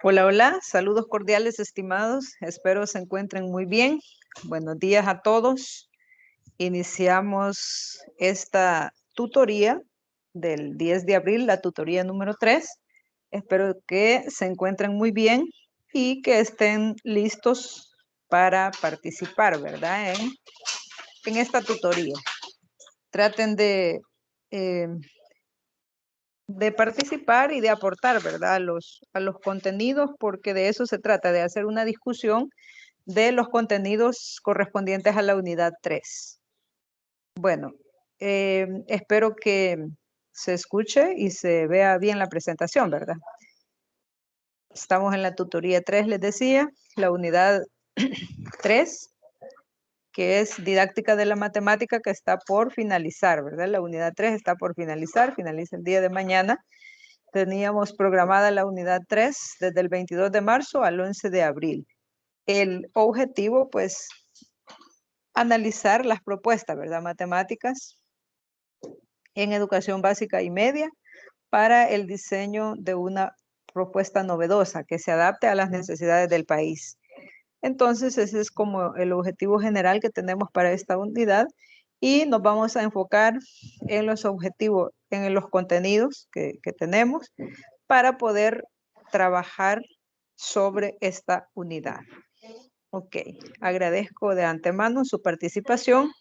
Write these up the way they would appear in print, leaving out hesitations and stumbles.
Hola, hola, saludos cordiales estimados, espero se encuentren muy bien. Buenos días a todos. Iniciamos esta tutoría del 10 de abril, la tutoría número 3. Espero que se encuentren muy bien y que estén listos para participar, ¿verdad? En esta tutoría. Traten eh, de participar y de aportar, ¿verdad? A los contenidos, porque de eso se trata, de hacer una discusión de los contenidos correspondientes a la unidad 3. Bueno, espero que se escuche y se vea bien la presentación, ¿verdad? Estamos en la tutoría 3, les decía, la unidad 3, que es didáctica de la matemática, que está por finalizar, ¿verdad? La unidad 3 está por finalizar, finaliza el día de mañana. Teníamos programada la unidad 3 desde el 22 de marzo al 11 de abril. El objetivo, pues, analizar las propuestas, ¿verdad? Matemáticas en educación básica y media para el diseño de una propuesta novedosa que se adapte a las necesidades del país. Entonces, ese es como el objetivo general que tenemos para esta unidad y nos vamos a enfocar en los objetivos, en los contenidos que tenemos para poder trabajar sobre esta unidad. Ok, agradezco de antemano su participación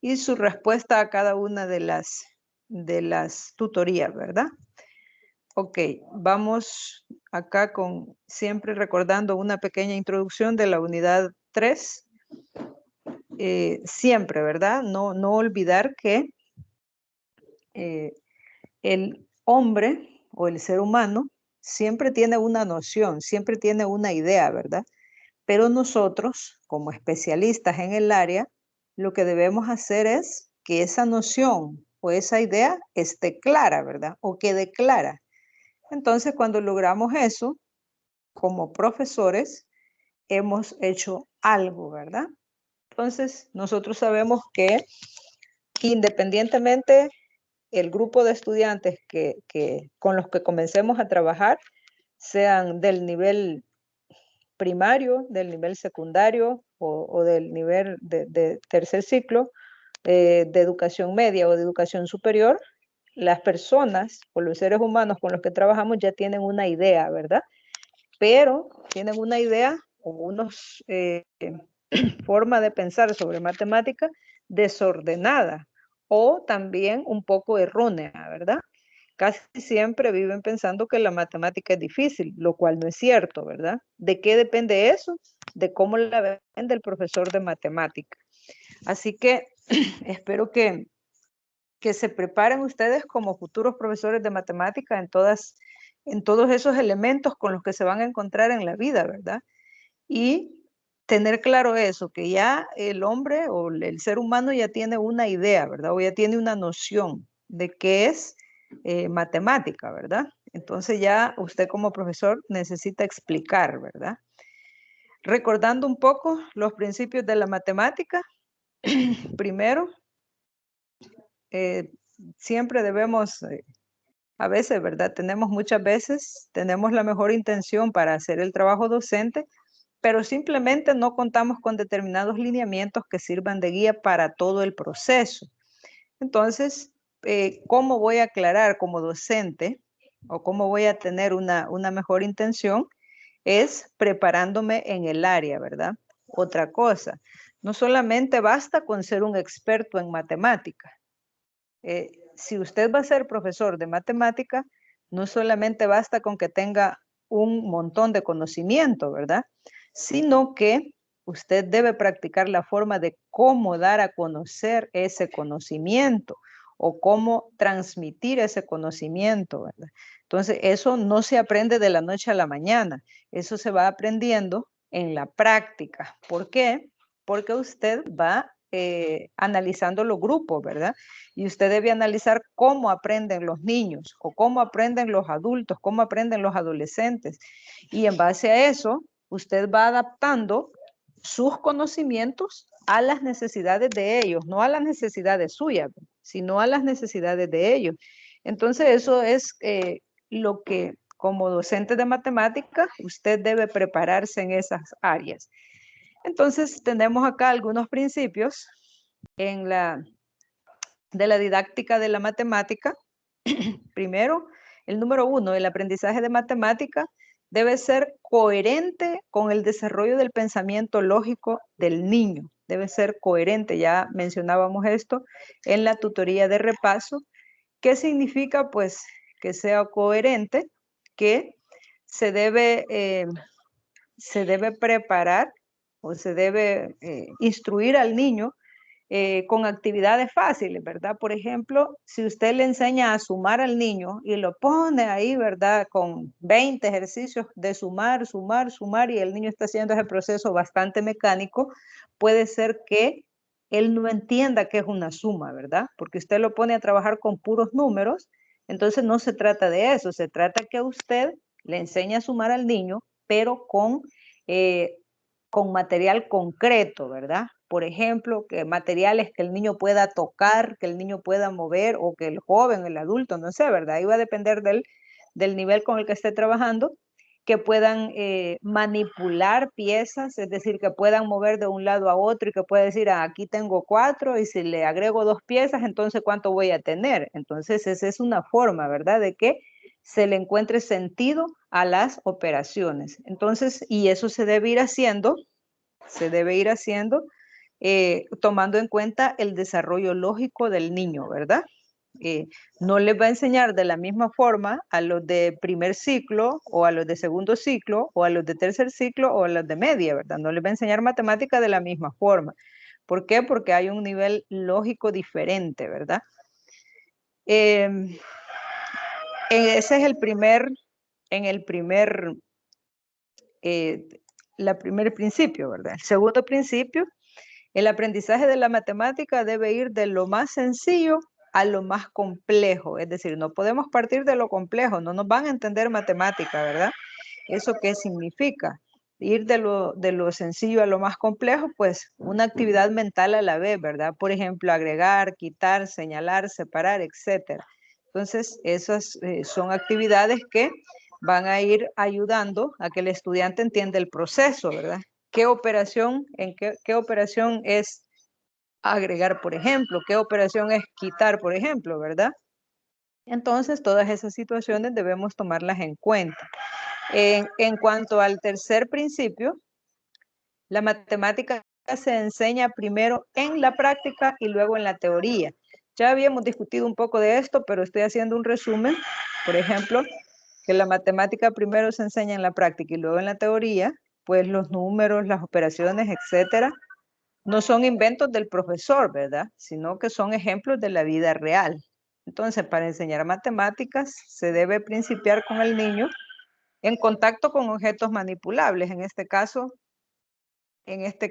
y su respuesta a cada una de las tutorías, ¿verdad? Ok, vamos acá con siempre recordando una pequeña introducción de la unidad 3. Siempre, ¿verdad? No olvidar que el hombre o el ser humano siempre tiene una noción, siempre tiene una idea, ¿verdad? Pero nosotros, como especialistas en el área, lo que debemos hacer es que esa noción o esa idea esté clara, ¿verdad? O quede clara. Entonces, cuando logramos eso, como profesores, hemos hecho algo, ¿verdad? Entonces, nosotros sabemos que independientemente el grupo de estudiantes con los que comencemos a trabajar, sean del nivel primario, del nivel secundario o del nivel de tercer ciclo, de educación media o de educación superior, las personas o los seres humanos con los que trabajamos ya tienen una idea, ¿verdad? Pero tienen una idea o unos forma de pensar sobre matemática desordenada o también un poco errónea, ¿verdad? Casi siempre viven pensando que la matemática es difícil, lo cual no es cierto, ¿verdad? ¿De qué depende eso? De cómo la vende el profesor de matemática. Así que espero que se preparen ustedes como futuros profesores de matemática en todos esos elementos con los que se van a encontrar en la vida, ¿verdad? Y tener claro eso, que ya el hombre o el ser humano ya tiene una idea, ¿verdad? O ya tiene una noción de qué es matemática, ¿verdad? Entonces ya usted como profesor necesita explicar, ¿verdad? Recordando un poco los principios de la matemática, primero, eh, siempre debemos, a veces, ¿verdad? Muchas veces, tenemos la mejor intención para hacer el trabajo docente, pero simplemente no contamos con determinados lineamientos que sirvan de guía para todo el proceso. Entonces, ¿cómo voy a aclarar como docente o cómo voy a tener una mejor intención? Es preparándome en el área, ¿verdad? Otra cosa, no solamente basta con ser un experto en matemática. Si usted va a ser profesor de matemática, no solamente basta con que tenga un montón de conocimiento, ¿verdad? Sino que usted debe practicar la forma de cómo dar a conocer ese conocimiento o cómo transmitir ese conocimiento, ¿verdad? Entonces, eso no se aprende de la noche a la mañana, eso se va aprendiendo en la práctica. ¿Por qué? Porque usted va analizando los grupos, ¿verdad? Y usted debe analizar cómo aprenden los niños o cómo aprenden los adultos, cómo aprenden los adolescentes. Y en base a eso, usted va adaptando sus conocimientos a las necesidades de ellos, no a las necesidades suyas, sino a las necesidades de ellos. Entonces, eso es lo que como docente de matemáticas usted debe prepararse en esas áreas. Entonces, tenemos acá algunos principios en de la didáctica de la matemática. Primero, el número 1, el aprendizaje de matemática debe ser coherente con el desarrollo del pensamiento lógico del niño. Debe ser coherente, ya mencionábamos esto en la tutoría de repaso. ¿Qué significa? Pues que sea coherente, que se debe, eh, se debe preparar o se debe instruir al niño con actividades fáciles, ¿verdad? Por ejemplo, si usted le enseña a sumar al niño y lo pone ahí, ¿verdad? Con 20 ejercicios de sumar, sumar, sumar, y el niño está haciendo ese proceso bastante mecánico, puede ser que él no entienda qué es una suma, ¿verdad? Porque usted lo pone a trabajar con puros números, entonces no se trata de eso, se trata que usted le enseñe a sumar al niño, pero eh, con material concreto, ¿verdad? Por ejemplo, que materiales que el niño pueda tocar, que el niño pueda mover, o que el joven, el adulto, no sé, ¿verdad? Ahí va a depender del nivel con el que esté trabajando, que puedan manipular piezas, es decir, que puedan mover de un lado a otro y que pueda decir, ah, aquí tengo 4 y si le agrego 2 piezas, entonces ¿cuánto voy a tener? Entonces esa es una forma, ¿verdad? De que se le encuentre sentido a las operaciones. Entonces, y eso se debe ir haciendo tomando en cuenta el desarrollo lógico del niño, ¿verdad? No les va a enseñar de la misma forma a los de primer ciclo o a los de segundo ciclo o a los de tercer ciclo o a los de media, ¿verdad? No les va a enseñar matemática de la misma forma. ¿Por qué? Porque hay un nivel lógico diferente, ¿verdad? Ese es en el primer, eh, la primer principio, ¿verdad? El segundo principio, el aprendizaje de la matemática debe ir de lo más sencillo a lo más complejo, es decir, no podemos partir de lo complejo, no nos van a entender matemática, ¿verdad? ¿Eso qué significa? Ir de lo sencillo a lo más complejo, pues una actividad mental a la vez, ¿verdad? Por ejemplo, agregar, quitar, señalar, separar, etcétera. Entonces, esas son actividades que van a ir ayudando a que el estudiante entienda el proceso, ¿verdad? ¿Qué operación, qué operación es agregar, por ejemplo? ¿Qué operación es quitar, por ejemplo, verdad? Entonces, todas esas situaciones debemos tomarlas en cuenta. En cuanto al tercer principio, la matemática se enseña primero en la práctica y luego en la teoría. Ya habíamos discutido un poco de esto, pero estoy haciendo un resumen. Por ejemplo, que la matemática primero se enseña en la práctica y luego en la teoría, pues los números, las operaciones, etcétera, no son inventos del profesor, ¿verdad? Sino que son ejemplos de la vida real. Entonces, para enseñar matemáticas se debe principiar con el niño en contacto con objetos manipulables, en este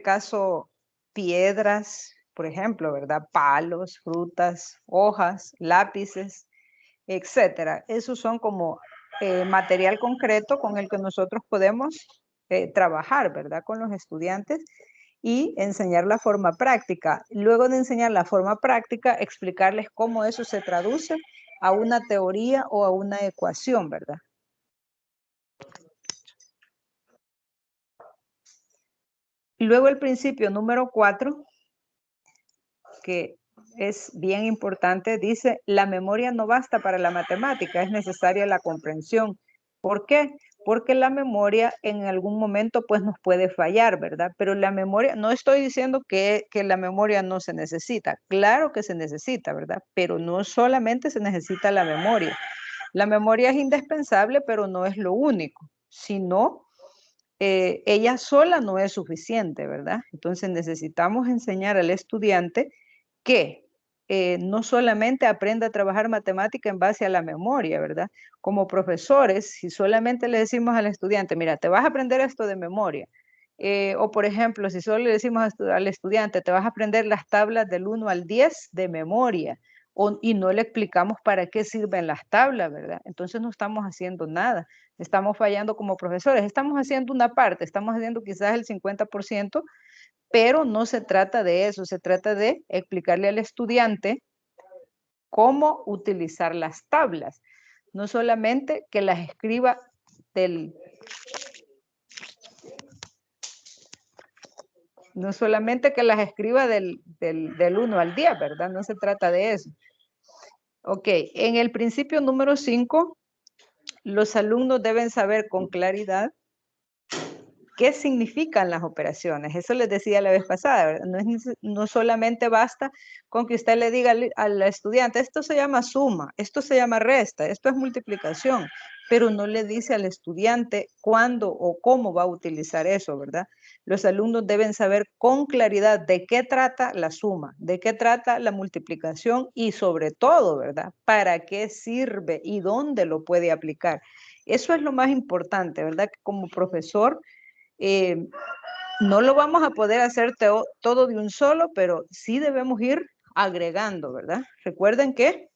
caso piedras, por ejemplo, ¿verdad? Palos, frutas, hojas, lápices, etcétera. Esos son como material concreto con el que nosotros podemos trabajar, ¿verdad? Con los estudiantes y enseñar la forma práctica. Luego de enseñar la forma práctica, explicarles cómo eso se traduce a una teoría o a una ecuación, ¿verdad? Luego el principio número 4, que es bien importante, dice, la memoria no basta para la matemática, es necesaria la comprensión. ¿Por qué? Porque la memoria en algún momento pues nos puede fallar, ¿verdad? Pero la memoria, no estoy diciendo que la memoria no se necesita, claro que se necesita, ¿verdad? Pero no solamente se necesita la memoria. La memoria es indispensable, pero no es lo único, sino ella sola no es suficiente, ¿verdad? Entonces necesitamos enseñar al estudiante que no solamente aprenda a trabajar matemática en base a la memoria, ¿verdad? Como profesores, si solamente le decimos al estudiante, mira, te vas a aprender esto de memoria, o por ejemplo, si solo le decimos al estudiante, te vas a aprender las tablas del 1 al 10 de memoria, y no le explicamos para qué sirven las tablas, ¿verdad? Entonces no estamos haciendo nada, estamos fallando como profesores, estamos haciendo una parte, estamos haciendo quizás el 50%, pero no se trata de eso, se trata de explicarle al estudiante cómo utilizar las tablas. No solamente que las escriba del No solamente que las escriba del 1 al 10, ¿verdad? No se trata de eso. Ok, en el principio número 5, los alumnos deben saber con claridad qué significan las operaciones. Eso les decía la vez pasada, ¿verdad? No solamente basta con que usted le diga al estudiante, esto se llama suma, esto se llama resta, esto es multiplicación, pero no le dice al estudiante cuándo o cómo va a utilizar eso, ¿verdad? Los alumnos deben saber con claridad de qué trata la suma, de qué trata la multiplicación y sobre todo, ¿verdad? ¿Para qué sirve y dónde lo puede aplicar? Eso es lo más importante, ¿verdad? Que como profesor no lo vamos a poder hacer todo de un solo, pero sí debemos ir agregando, ¿verdad? Recuerden que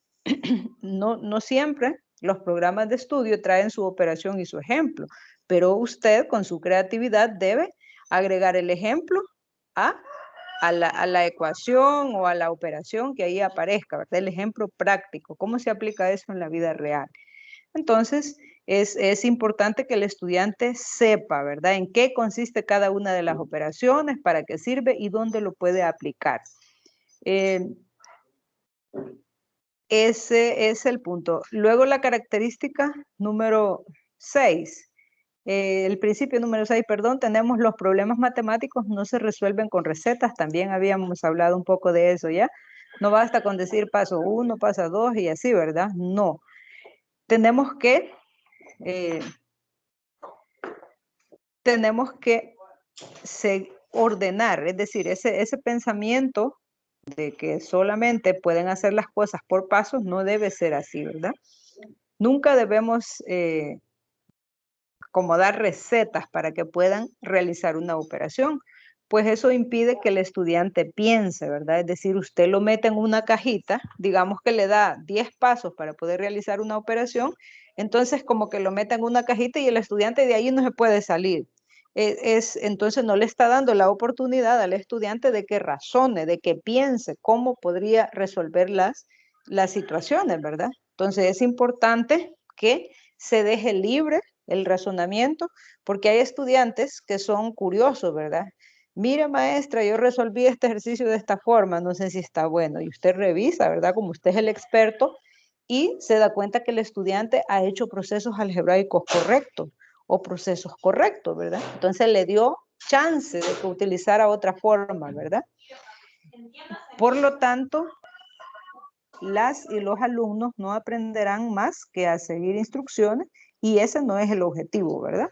no siempre los programas de estudio traen su operación y su ejemplo, pero usted con su creatividad debe agregar el ejemplo a la ecuación o a la operación que ahí aparezca, ¿verdad? El ejemplo práctico, cómo se aplica eso en la vida real. Entonces, es importante que el estudiante sepa, ¿verdad?, en qué consiste cada una de las operaciones, para qué sirve y dónde lo puede aplicar. Ese es el punto. Luego la característica número 6. El principio número 6, perdón, tenemos los problemas matemáticos no se resuelven con recetas. También habíamos hablado un poco de eso ya. No basta con decir paso 1, paso 2 y así, ¿verdad? No. Tenemos que ordenar, es decir, ese pensamiento de que solamente pueden hacer las cosas por pasos no debe ser así, ¿verdad? Nunca debemos como dar recetas para que puedan realizar una operación, pues eso impide que el estudiante piense, ¿verdad? Es decir, usted lo mete en una cajita, digamos que le da 10 pasos para poder realizar una operación, entonces como que lo mete en una cajita y el estudiante de ahí no se puede salir. Entonces no le está dando la oportunidad al estudiante de que razone, de que piense cómo podría resolver las situaciones, ¿verdad? Entonces es importante que se deje libre el razonamiento, porque hay estudiantes que son curiosos, ¿verdad? Mira, maestra, yo resolví este ejercicio de esta forma, no sé si está bueno. Y usted revisa, ¿verdad? Como usted es el experto y se da cuenta que el estudiante ha hecho procesos algebraicos correctos o procesos correctos, ¿verdad? Entonces le dio chance de que utilizara otra forma, ¿verdad? Por lo tanto, las y los alumnos no aprenderán más que a seguir instrucciones y ese no es el objetivo, ¿verdad?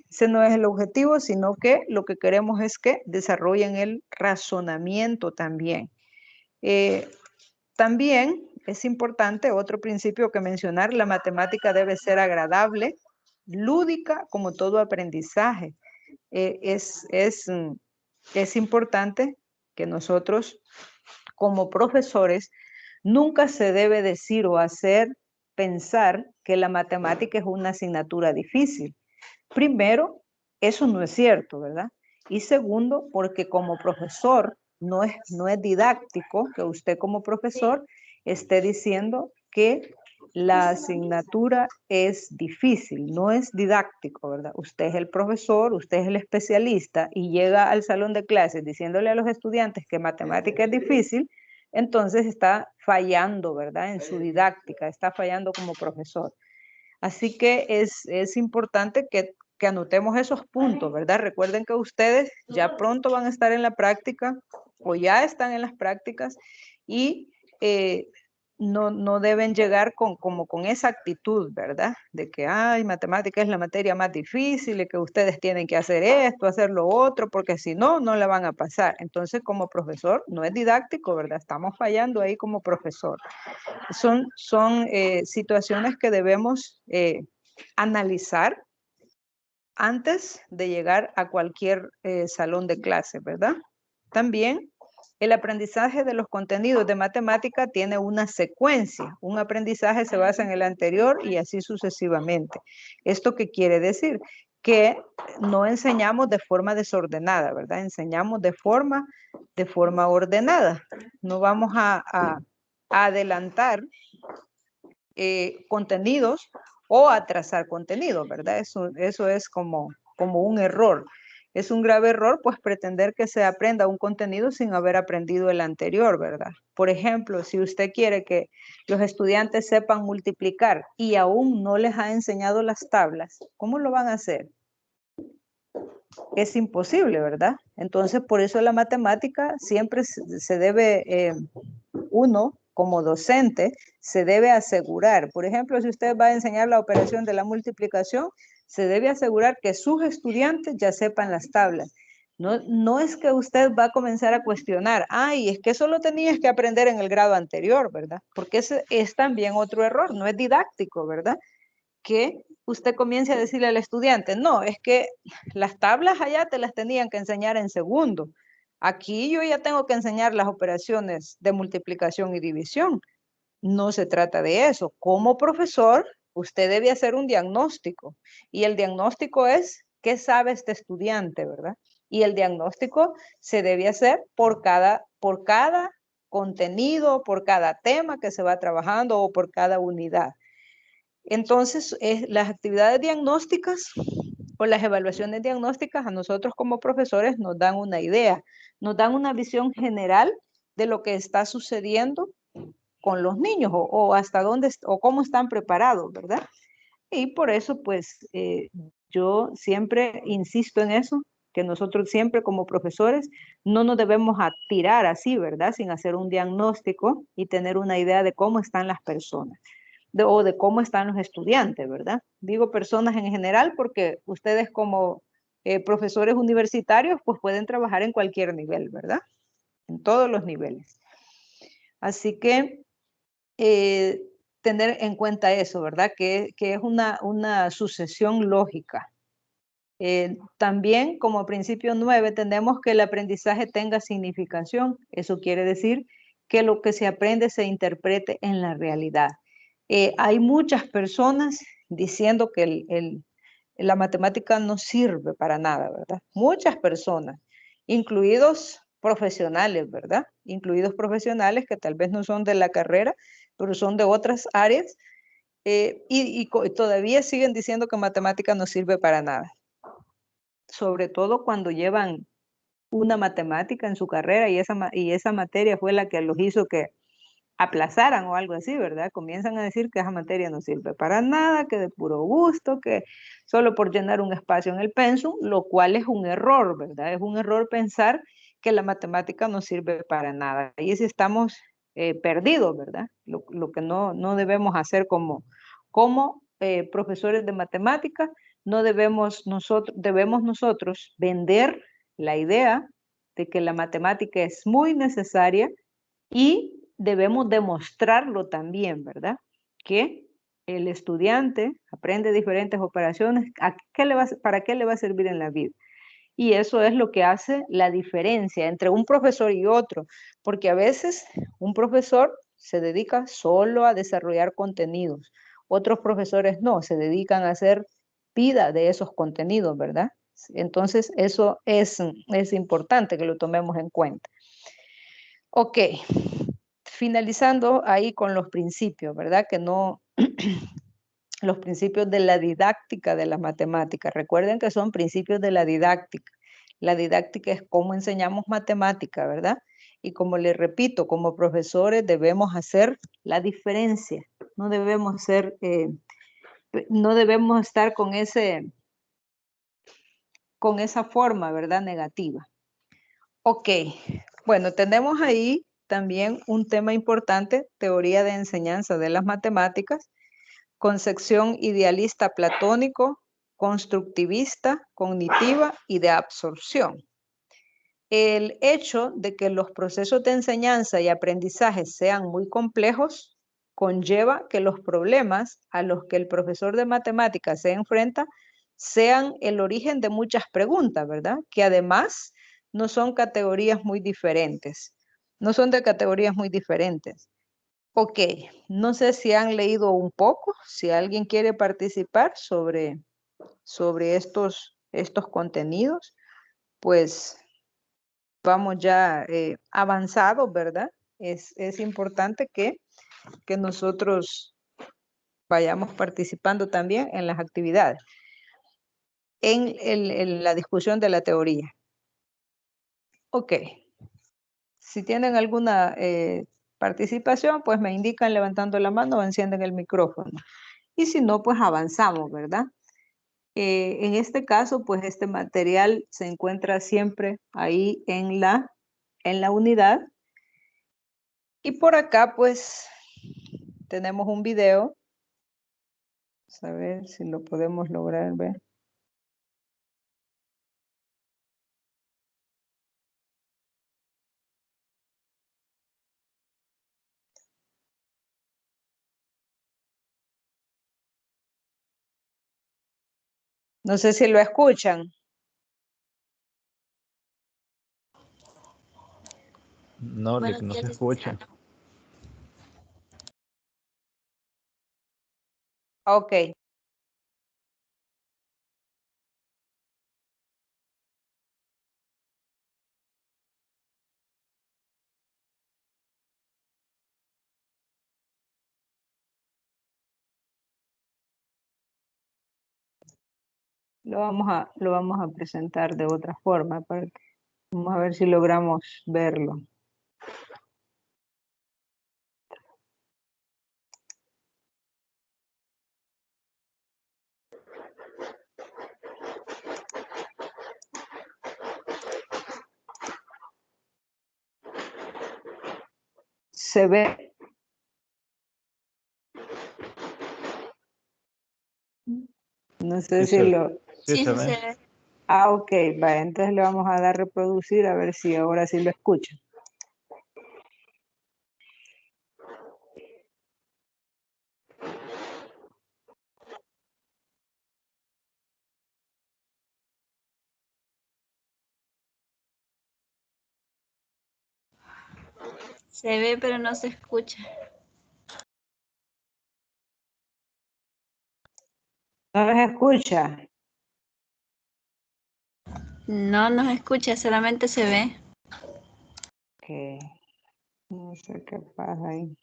Ese no es el objetivo, sino que lo que queremos es que desarrollen el razonamiento también. También es importante otro principio que mencionar, la matemática debe ser agradable, lúdica, como todo aprendizaje. Es importante que nosotros como profesores nunca se debe decir o hacer pensar que la matemática es una asignatura difícil. Primero, eso no es cierto, ¿verdad? Y segundo, porque como profesor no es didáctico que usted como profesor esté diciendo que la asignatura es difícil, no es didáctico, ¿verdad? Usted es el profesor, usted es el especialista y llega al salón de clases diciéndole a los estudiantes que matemática es difícil, entonces está fallando, ¿verdad? En su didáctica, está fallando como profesor. Así que es importante que anotemos esos puntos, ¿verdad? Recuerden que ustedes ya pronto van a estar en la práctica o ya están en las prácticas y no deben llegar como con esa actitud, ¿verdad? De que, ay, matemática es la materia más difícil y que ustedes tienen que hacer esto, hacer lo otro, porque si no, no la van a pasar. Entonces, como profesor, no es didáctico, ¿verdad? Estamos fallando ahí como profesor. Son situaciones que debemos analizar antes de llegar a cualquier salón de clase, ¿verdad? También el aprendizaje de los contenidos de matemática tiene una secuencia. Un aprendizaje se basa en el anterior y así sucesivamente. ¿Esto qué quiere decir? Que no enseñamos de forma desordenada, ¿verdad? Enseñamos de forma ordenada. No vamos a adelantar contenidos o atrasar contenidos, ¿verdad? Eso es como un error. Es un grave error, pues, pretender que se aprenda un contenido sin haber aprendido el anterior, ¿verdad? Por ejemplo, si usted quiere que los estudiantes sepan multiplicar y aún no les ha enseñado las tablas, ¿cómo lo van a hacer? Es imposible, ¿verdad? Entonces, por eso la matemática siempre se debe, uno como docente, se debe asegurar. Por ejemplo, si usted va a enseñar la operación de la multiplicación, se debe asegurar que sus estudiantes ya sepan las tablas. No es que usted va a comenzar a cuestionar, ay, es que eso lo tenías que aprender en el grado anterior, ¿verdad? Porque ese es también otro error, no es didáctico, ¿verdad? Que usted comience a decirle al estudiante, no, es que las tablas allá te las tenían que enseñar en segundo. Aquí yo ya tengo que enseñar las operaciones de multiplicación y división. No se trata de eso. Como profesor, usted debe hacer un diagnóstico. Y el diagnóstico es, ¿qué sabe este estudiante, verdad? Y el diagnóstico se debe hacer por cada contenido, por cada tema que se va trabajando o por cada unidad. Entonces, las actividades diagnósticas o las evaluaciones diagnósticas a nosotros como profesores nos dan una idea, nos dan una visión general de lo que está sucediendo con los niños o hasta dónde o cómo están preparados, ¿verdad? Y por eso, pues, yo siempre insisto en eso, que nosotros siempre como profesores no nos debemos tirar así, ¿verdad? Sin hacer un diagnóstico y tener una idea de cómo están las personas o de cómo están los estudiantes, ¿verdad? Digo personas en general porque ustedes como profesores universitarios pues pueden trabajar en cualquier nivel, ¿verdad? En todos los niveles. Así que tener en cuenta eso, ¿verdad? Que es una sucesión lógica. También como principio 9 tenemos que el aprendizaje tenga significación. Eso quiere decir que lo que se aprende se interprete en la realidad. Hay muchas personas diciendo que la matemática no sirve para nada, ¿verdad? Muchas personas, incluidos profesionales, ¿verdad? Incluidos profesionales que tal vez no son de la carrera, pero son de otras áreas, y todavía siguen diciendo que matemática no sirve para nada. Sobre todo cuando llevan una matemática en su carrera y esa materia fue la que los hizo que aplazaran o algo así, ¿verdad? Comienzan a decir que esa materia no sirve para nada, que de puro gusto, que solo por llenar un espacio en el pensum, lo cual es un error, ¿verdad? Es un error pensar que la matemática no sirve para nada. Y si estamos perdidos, ¿verdad? Lo que no debemos hacer como profesores de matemática, no debemos nosotros vender la idea de que la matemática es muy necesaria y debemos demostrarlo también, ¿verdad? Que el estudiante aprende diferentes operaciones, ¿para qué le va a servir en la vida? Y eso es lo que hace la diferencia entre un profesor y otro, porque a veces un profesor se dedica solo a desarrollar contenidos, otros profesores no, se dedican a hacer vida de esos contenidos, ¿verdad? Entonces, eso es importante que lo tomemos en cuenta. Ok, finalizando ahí con los principios, ¿verdad? Que no, los principios de la didáctica de las matemáticas. Recuerden que son principios de la didáctica. La didáctica es cómo enseñamos matemática, ¿verdad? Y como les repito, como profesores debemos hacer la diferencia. No debemos no debemos estar con esa forma, ¿verdad? Negativa. Ok, bueno, tenemos ahí también un tema importante, teoría de enseñanza de las matemáticas, concepción idealista platónico, constructivista, cognitiva y de absorción. El hecho de que los procesos de enseñanza y aprendizaje sean muy complejos conlleva que los problemas a los que el profesor de matemáticas se enfrenta sean el origen de muchas preguntas, ¿verdad? Que además no son categorías muy diferentes, no son de categorías muy diferentes. Ok, no sé si han leído un poco, si alguien quiere participar sobre estos contenidos, pues vamos ya avanzados, ¿verdad? Es importante que nosotros vayamos participando también en las actividades, en la discusión de la teoría. Ok. Si tienen alguna participación, pues me indican levantando la mano o encienden el micrófono. Y si no, pues avanzamos, ¿verdad? En este caso, pues este material se encuentra siempre ahí en la unidad. Y por acá, pues, tenemos un video. Vamos a ver si lo podemos lograr ver. No sé si lo escuchan. No, Rick, no se escucha. Ok. Lo vamos a presentar de otra forma. Vamos a ver si logramos verlo. ¿Se ve? No sé Sí si se, lo... sí se ve. Ah, ok, va, entonces le vamos a dar reproducir a ver si ahora sí lo escuchan. Se ve, pero no se escucha. ¿No los escucha? No nos escucha, solamente se ve. Que no sé qué pasa ahí.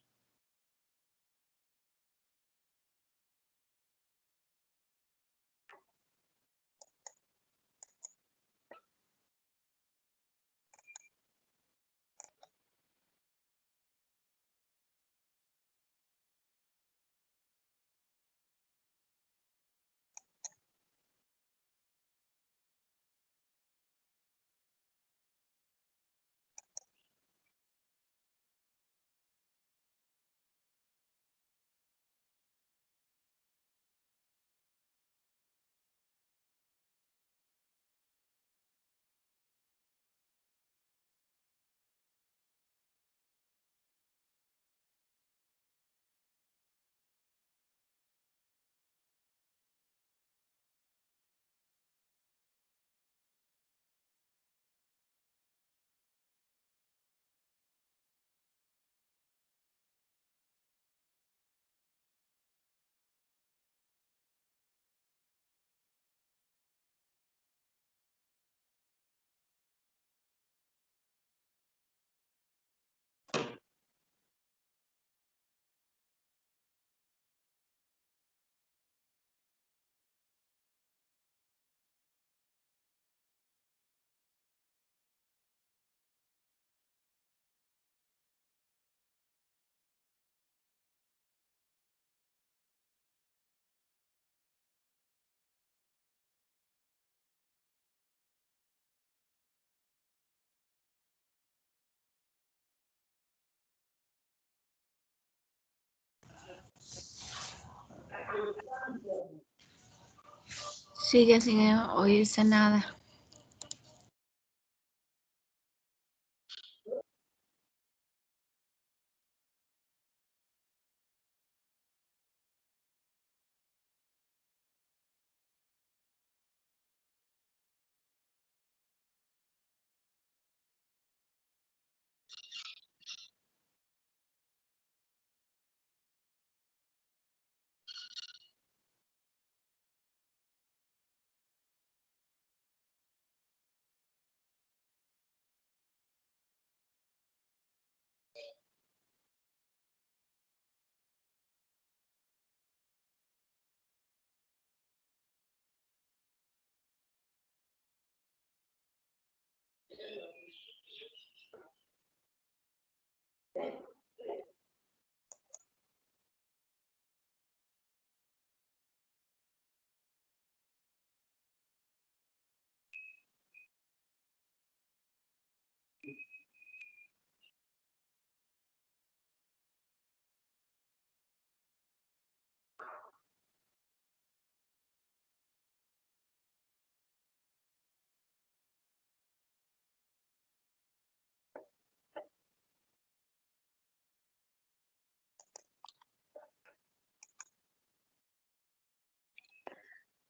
Sigue sin oírse nada.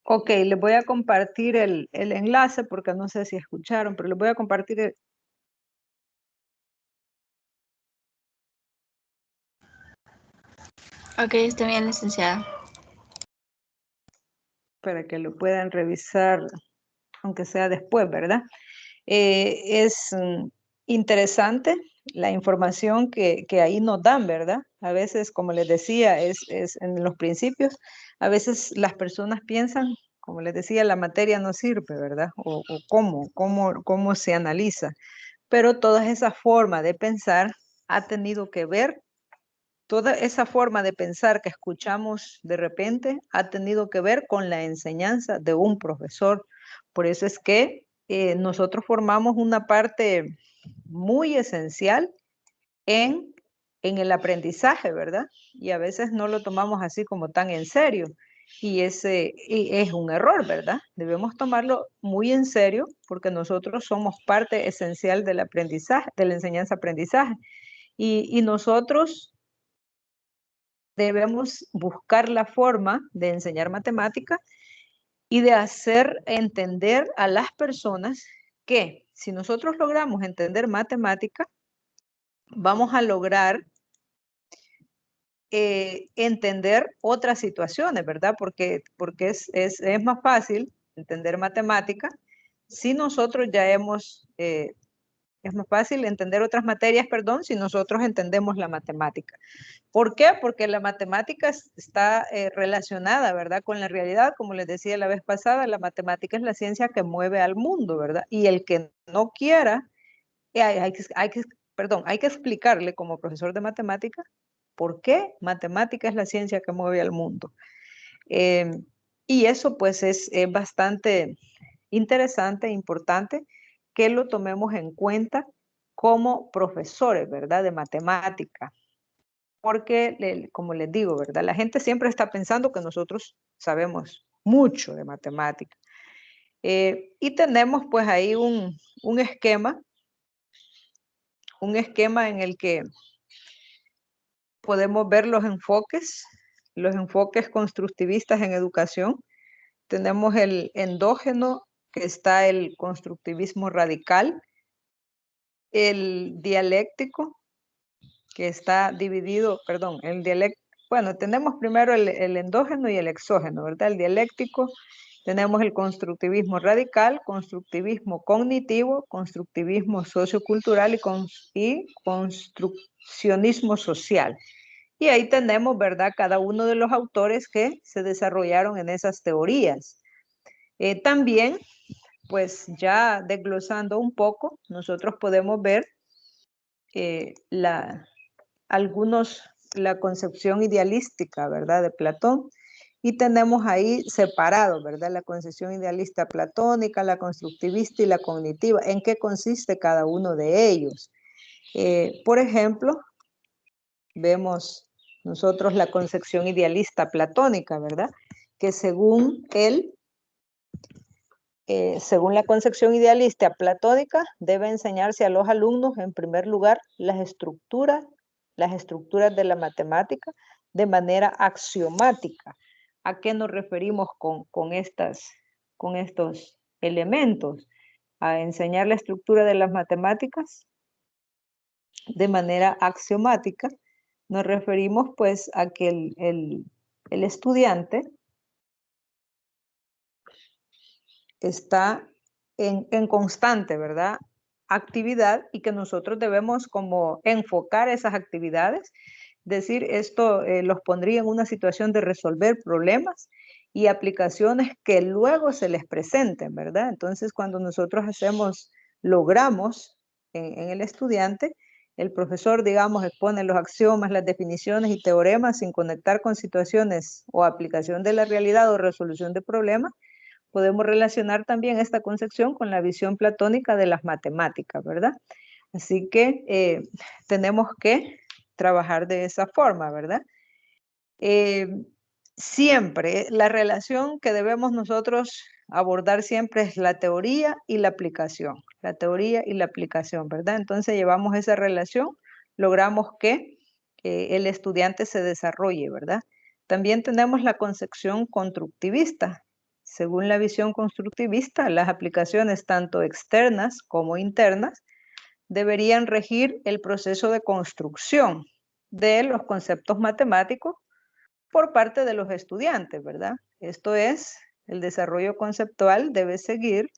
Ok, les voy a compartir el enlace porque no sé si escucharon, pero les voy a compartir Ok, está bien, licenciada. para que lo puedan revisar, aunque sea después, ¿verdad? Es interesante la información que ahí nos dan, ¿verdad? A veces, como les decía, es en los principios, a veces las personas piensan, como les decía, la materia no sirve, ¿verdad? O cómo se analiza. Pero toda esa forma de pensar ha tenido que ver, toda esa forma de pensar que escuchamos de repente ha tenido que ver con la enseñanza de un profesor. Por eso es que nosotros formamos una parte muy esencial en, en el aprendizaje, ¿verdad? Y a veces no lo tomamos así como tan en serio. Y es un error, ¿verdad? Debemos tomarlo muy en serio porque nosotros somos parte esencial del aprendizaje, de la enseñanza-aprendizaje. Y nosotros debemos buscar la forma de enseñar matemática y de hacer entender a las personas que si nosotros logramos entender matemática, vamos a lograr entender otras situaciones, ¿verdad? Porque es más fácil entender matemática si nosotros ya es más fácil entender otras materias, perdón, si nosotros entendemos la matemática. ¿Por qué? Porque la matemática está relacionada, ¿verdad? Con la realidad, como les decía la vez pasada, la matemática es la ciencia que mueve al mundo, ¿verdad? Y el que no quiera, hay que explicarle como profesor de matemática por qué matemática es la ciencia que mueve al mundo. Eh, y eso pues es bastante interesante e importante que lo tomemos en cuenta como profesores, ¿verdad? De matemática. Porque, como les digo, ¿verdad? La gente siempre está pensando que nosotros sabemos mucho de matemática. Y tenemos pues ahí un esquema en el que podemos ver los enfoques constructivistas en educación. Tenemos el endógeno, que está el constructivismo radical, el dialéctico, que está dividido, perdón, bueno, tenemos primero el endógeno y el exógeno, ¿verdad? El dialéctico, tenemos el constructivismo radical, constructivismo cognitivo, constructivismo sociocultural y construccionismo social. Y ahí tenemos, ¿verdad?, cada uno de los autores que se desarrollaron en esas teorías. También, pues ya desglosando un poco, nosotros podemos ver la concepción idealística, ¿verdad?, de Platón. Y tenemos ahí separado, ¿verdad?, la concepción idealista platónica, la constructivista y la cognitiva. ¿En qué consiste cada uno de ellos? Por ejemplo, vemos nosotros la concepción idealista platónica, ¿verdad?, que según según la concepción idealista platónica, debe enseñarse a los alumnos, en primer lugar, las estructuras de la matemática de manera axiomática. ¿A qué nos referimos con estos elementos? A enseñar la estructura de las matemáticas de manera axiomática. Nos referimos pues a que el estudiante está en constante, ¿verdad?, actividad, y que nosotros debemos como enfocar esas actividades, decir esto los pondría en una situación de resolver problemas y aplicaciones que luego se les presenten, ¿verdad? Entonces, cuando nosotros logramos en el estudiante, el profesor, digamos, expone los axiomas, las definiciones y teoremas sin conectar con situaciones o aplicación de la realidad o resolución de problemas, podemos relacionar también esta concepción con la visión platónica de las matemáticas, ¿verdad? Así que tenemos que trabajar de esa forma, ¿verdad? Siempre, la relación que debemos nosotros abordar siempre es la teoría y la aplicación. La teoría y la aplicación, ¿verdad? Entonces llevamos esa relación, logramos que el estudiante se desarrolle, ¿verdad? También tenemos la concepción constructivista. Según la visión constructivista, las aplicaciones tanto externas como internas deberían regir el proceso de construcción de los conceptos matemáticos por parte de los estudiantes, ¿verdad? Esto es, el desarrollo conceptual debe seguir,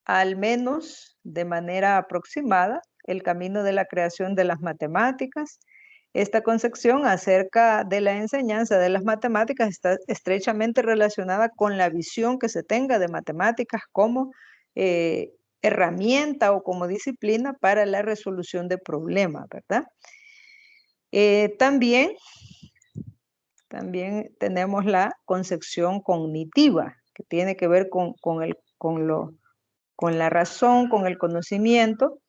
al menos de manera aproximada, el camino de la creación de las matemáticas. Esta concepción acerca de la enseñanza de las matemáticas está estrechamente relacionada con la visión que se tenga de matemáticas como herramienta o como disciplina para la resolución de problemas, ¿verdad? También tenemos la concepción cognitiva, que tiene que ver con la razón, con el conocimiento.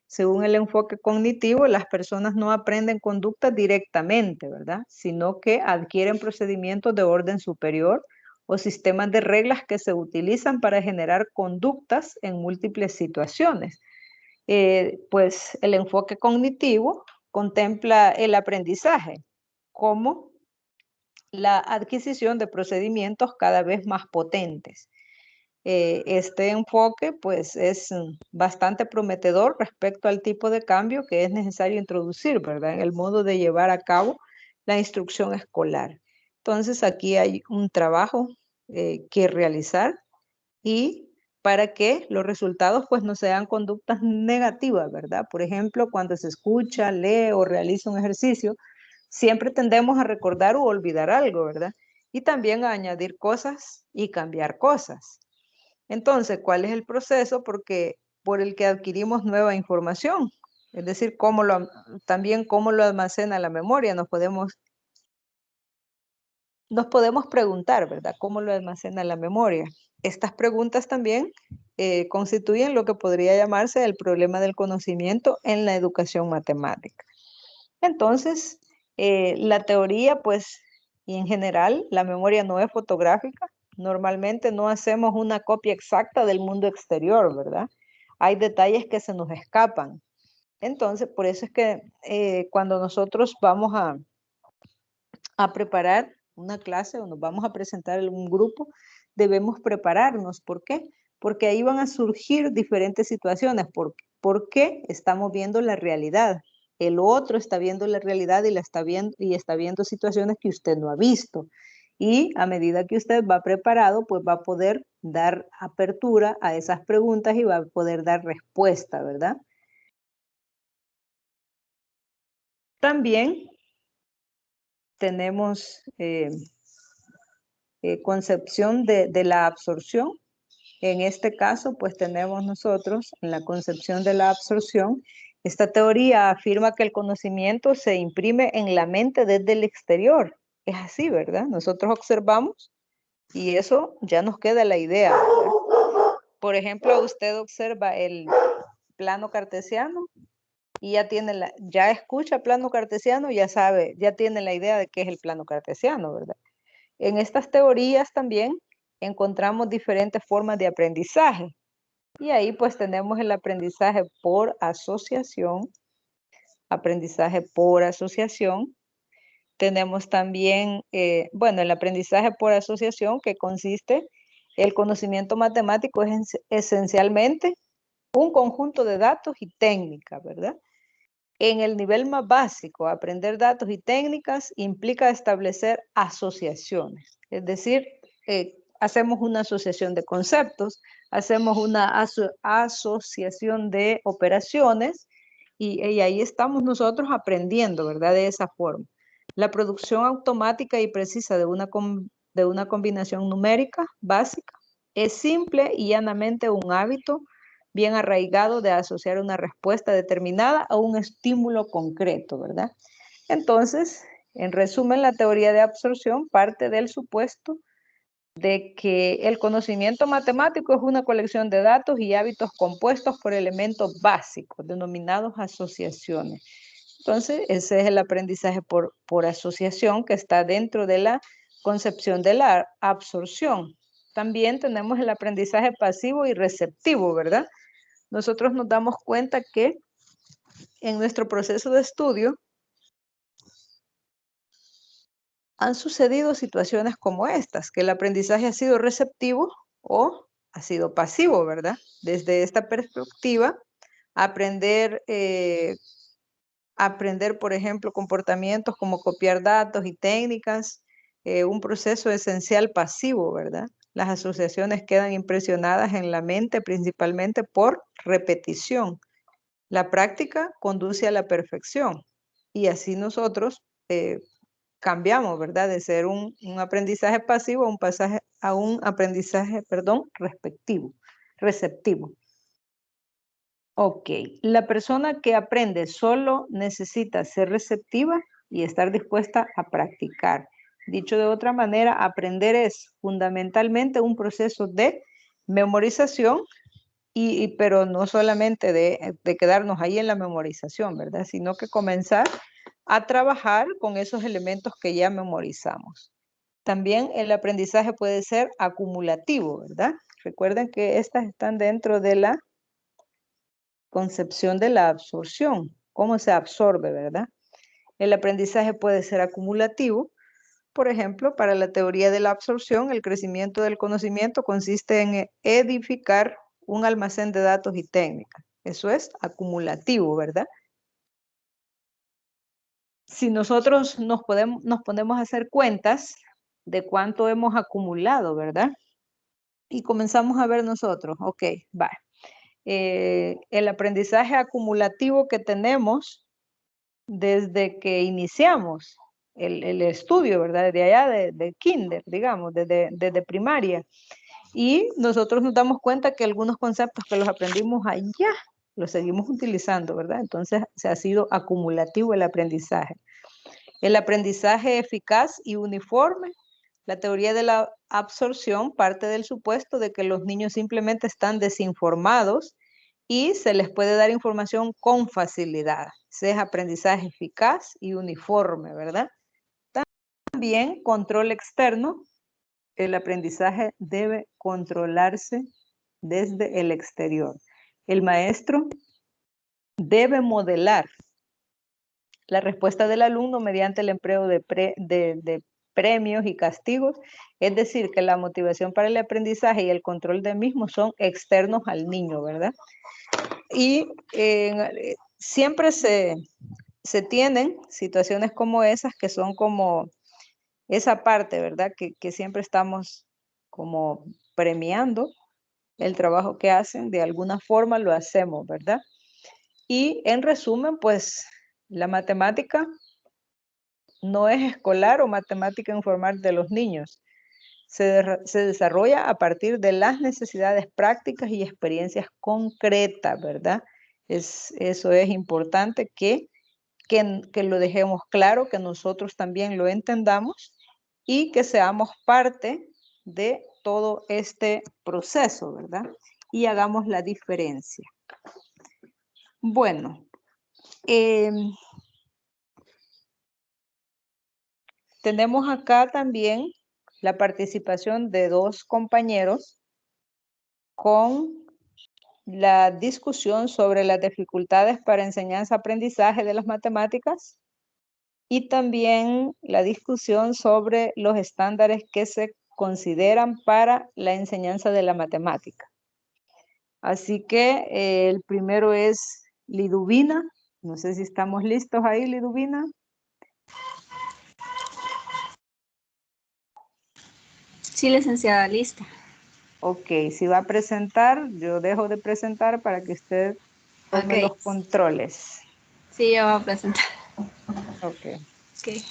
Según el enfoque cognitivo, las personas no aprenden conductas directamente, ¿verdad? Sino que adquieren procedimientos de orden superior o sistemas de reglas que se utilizan para generar conductas en múltiples situaciones. Pues el enfoque cognitivo contempla el aprendizaje como la adquisición de procedimientos cada vez más potentes. Este enfoque pues es bastante prometedor respecto al tipo de cambio que es necesario introducir, ¿verdad? En el modo de llevar a cabo la instrucción escolar. Entonces aquí hay un trabajo que realizar y para que los resultados pues no sean conductas negativas, ¿verdad? Por ejemplo, cuando se escucha, lee o realiza un ejercicio, siempre tendemos a recordar o olvidar algo, ¿verdad? Y también a añadir cosas y cambiar cosas. Entonces, ¿cuál es el proceso por el que adquirimos nueva información? Es decir, también cómo lo almacena la memoria. Nos podemos preguntar, ¿verdad? ¿Cómo lo almacena la memoria? Estas preguntas también constituyen lo que podría llamarse el problema del conocimiento en la educación matemática. Entonces, la teoría, pues, y en general, la memoria no es fotográfica. Normalmente no hacemos una copia exacta del mundo exterior, ¿verdad? Hay detalles que se nos escapan. Entonces, por eso es que cuando nosotros vamos a preparar una clase o nos vamos a presentar en un grupo, debemos prepararnos. ¿Por qué? Porque ahí van a surgir diferentes situaciones. ¿Por qué estamos viendo la realidad? El otro está viendo la realidad y está viendo situaciones que usted no ha visto. Y a medida que usted va preparado, pues va a poder dar apertura a esas preguntas y va a poder dar respuesta, ¿verdad? También tenemos concepción de la absorción. En este caso, pues tenemos nosotros en la concepción de la absorción. Esta teoría afirma que el conocimiento se imprime en la mente desde el exterior. Es así, ¿verdad? Nosotros observamos y eso ya nos queda la idea, ¿verdad? Por ejemplo, usted observa el plano cartesiano y ya escucha plano cartesiano, ya sabe, ya tiene la idea de qué es el plano cartesiano, ¿verdad? En estas teorías también encontramos diferentes formas de aprendizaje. Y ahí pues tenemos el aprendizaje por asociación. Tenemos también, el aprendizaje por asociación que consiste, el conocimiento matemático es esencialmente un conjunto de datos y técnicas, ¿verdad? En el nivel más básico, aprender datos y técnicas implica establecer asociaciones. Es decir, hacemos una asociación de conceptos, hacemos una asociación de operaciones y ahí estamos nosotros aprendiendo, ¿verdad? De esa forma. La producción automática y precisa de una combinación numérica básica es simple y llanamente un hábito bien arraigado de asociar una respuesta determinada a un estímulo concreto, ¿verdad? Entonces, en resumen, la teoría de absorción parte del supuesto de que el conocimiento matemático es una colección de datos y hábitos compuestos por elementos básicos, denominados asociaciones. Entonces, ese es el aprendizaje por asociación que está dentro de la concepción de la absorción. También tenemos el aprendizaje pasivo y receptivo, ¿verdad? Nosotros nos damos cuenta que en nuestro proceso de estudio han sucedido situaciones como estas, que el aprendizaje ha sido receptivo o ha sido pasivo, ¿verdad? Desde esta perspectiva, aprender, por ejemplo, comportamientos como copiar datos y técnicas, un proceso esencial pasivo, ¿verdad? Las asociaciones quedan impresionadas en la mente principalmente por repetición. La práctica conduce a la perfección y así nosotros cambiamos, ¿verdad? De ser un aprendizaje pasivo a un aprendizaje, perdón, receptivo. Ok, la persona que aprende solo necesita ser receptiva y estar dispuesta a practicar. Dicho de otra manera, aprender es fundamentalmente un proceso de memorización, pero no solamente de quedarnos ahí en la memorización, ¿verdad? Sino que comenzar a trabajar con esos elementos que ya memorizamos. También el aprendizaje puede ser acumulativo, ¿verdad? Recuerden que estas están dentro de la concepción de la absorción, cómo se absorbe, ¿verdad? El aprendizaje puede ser acumulativo. Por ejemplo, para la teoría de la absorción, el crecimiento del conocimiento consiste en edificar un almacén de datos y técnicas. Eso es acumulativo, ¿verdad? Si nosotros nos ponemos a hacer cuentas de cuánto hemos acumulado, ¿verdad? Y comenzamos a ver nosotros, ok, va. El aprendizaje acumulativo que tenemos desde que iniciamos el estudio, ¿verdad? Desde allá de kinder, digamos, desde primaria. Y nosotros nos damos cuenta que algunos conceptos que los aprendimos allá, los seguimos utilizando, ¿verdad? Entonces se ha sido acumulativo el aprendizaje. El aprendizaje eficaz y uniforme. La teoría de la absorción parte del supuesto de que los niños simplemente están desinformados y se les puede dar información con facilidad. Ese es aprendizaje eficaz y uniforme, ¿verdad? También control externo. El aprendizaje debe controlarse desde el exterior. El maestro debe modelar la respuesta del alumno mediante el empleo de premios y castigos, es decir, que la motivación para el aprendizaje y el control del mismo son externos al niño, ¿verdad? Y siempre se tienen situaciones como esas que son como esa parte, ¿verdad? Que siempre estamos como premiando el trabajo que hacen, de alguna forma lo hacemos, ¿verdad? Y en resumen, pues la matemática no es escolar o matemática informal de los niños. Se desarrolla a partir de las necesidades prácticas y experiencias concretas, ¿verdad? Eso es importante que lo dejemos claro, que nosotros también lo entendamos y que seamos parte de todo este proceso, ¿verdad? Y hagamos la diferencia. Bueno, tenemos acá también la participación de dos compañeros con la discusión sobre las dificultades para enseñanza-aprendizaje de las matemáticas y también la discusión sobre los estándares que se consideran para la enseñanza de la matemática. Así que el primero es Liduvina. No sé si estamos listos ahí, Liduvina. Sí, licenciada, lista. Ok, si va a presentar, yo dejo de presentar para que usted tome Ok. los controles. Sí, yo voy a presentar. Ok. Ok.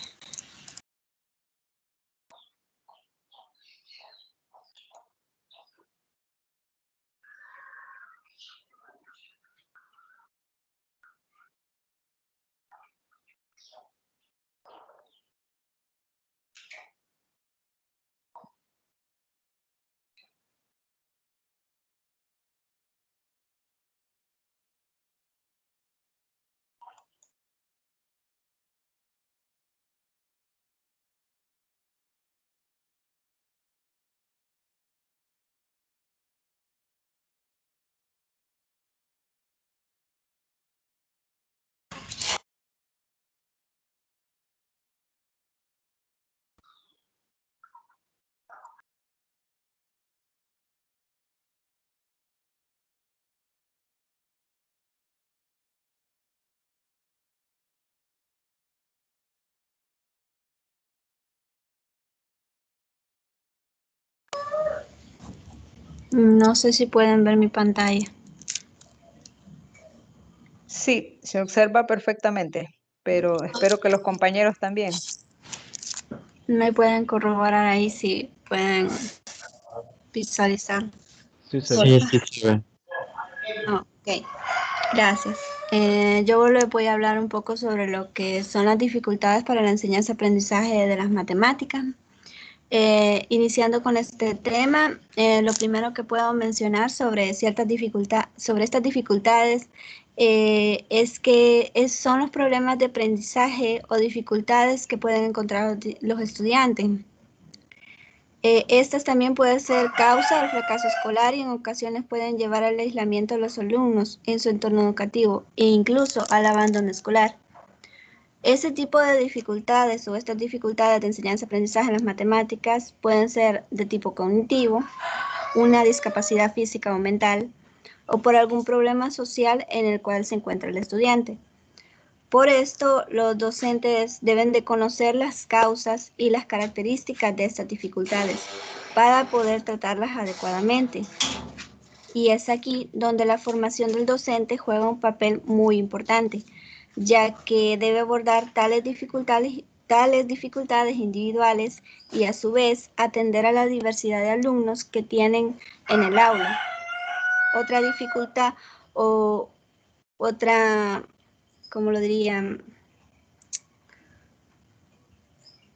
No sé si pueden ver mi pantalla. Sí, se observa perfectamente, pero espero que los compañeros también. Me pueden corroborar ahí si pueden visualizar. Sí, se ve. Sí, sí, se ve. Ok, gracias. Yo les voy a hablar un poco sobre lo que son las dificultades para la enseñanza-aprendizaje de las matemáticas. Iniciando con este tema, lo primero que puedo mencionar sobre sobre estas dificultades es que son los problemas de aprendizaje o dificultades que pueden encontrar los estudiantes. Estas también pueden ser causa del fracaso escolar y en ocasiones pueden llevar al aislamiento de los alumnos en su entorno educativo e incluso al abandono escolar. Ese tipo de dificultades o estas dificultades de enseñanza-aprendizaje en las matemáticas pueden ser de tipo cognitivo, una discapacidad física o mental, o por algún problema social en el cual se encuentra el estudiante. Por esto, los docentes deben de conocer las causas y las características de estas dificultades para poder tratarlas adecuadamente. Y es aquí donde la formación del docente juega un papel muy importante, ya que debe abordar tales dificultades individuales y a su vez atender a la diversidad de alumnos que tienen en el aula. Otra dificultad o otra, ¿cómo lo dirían?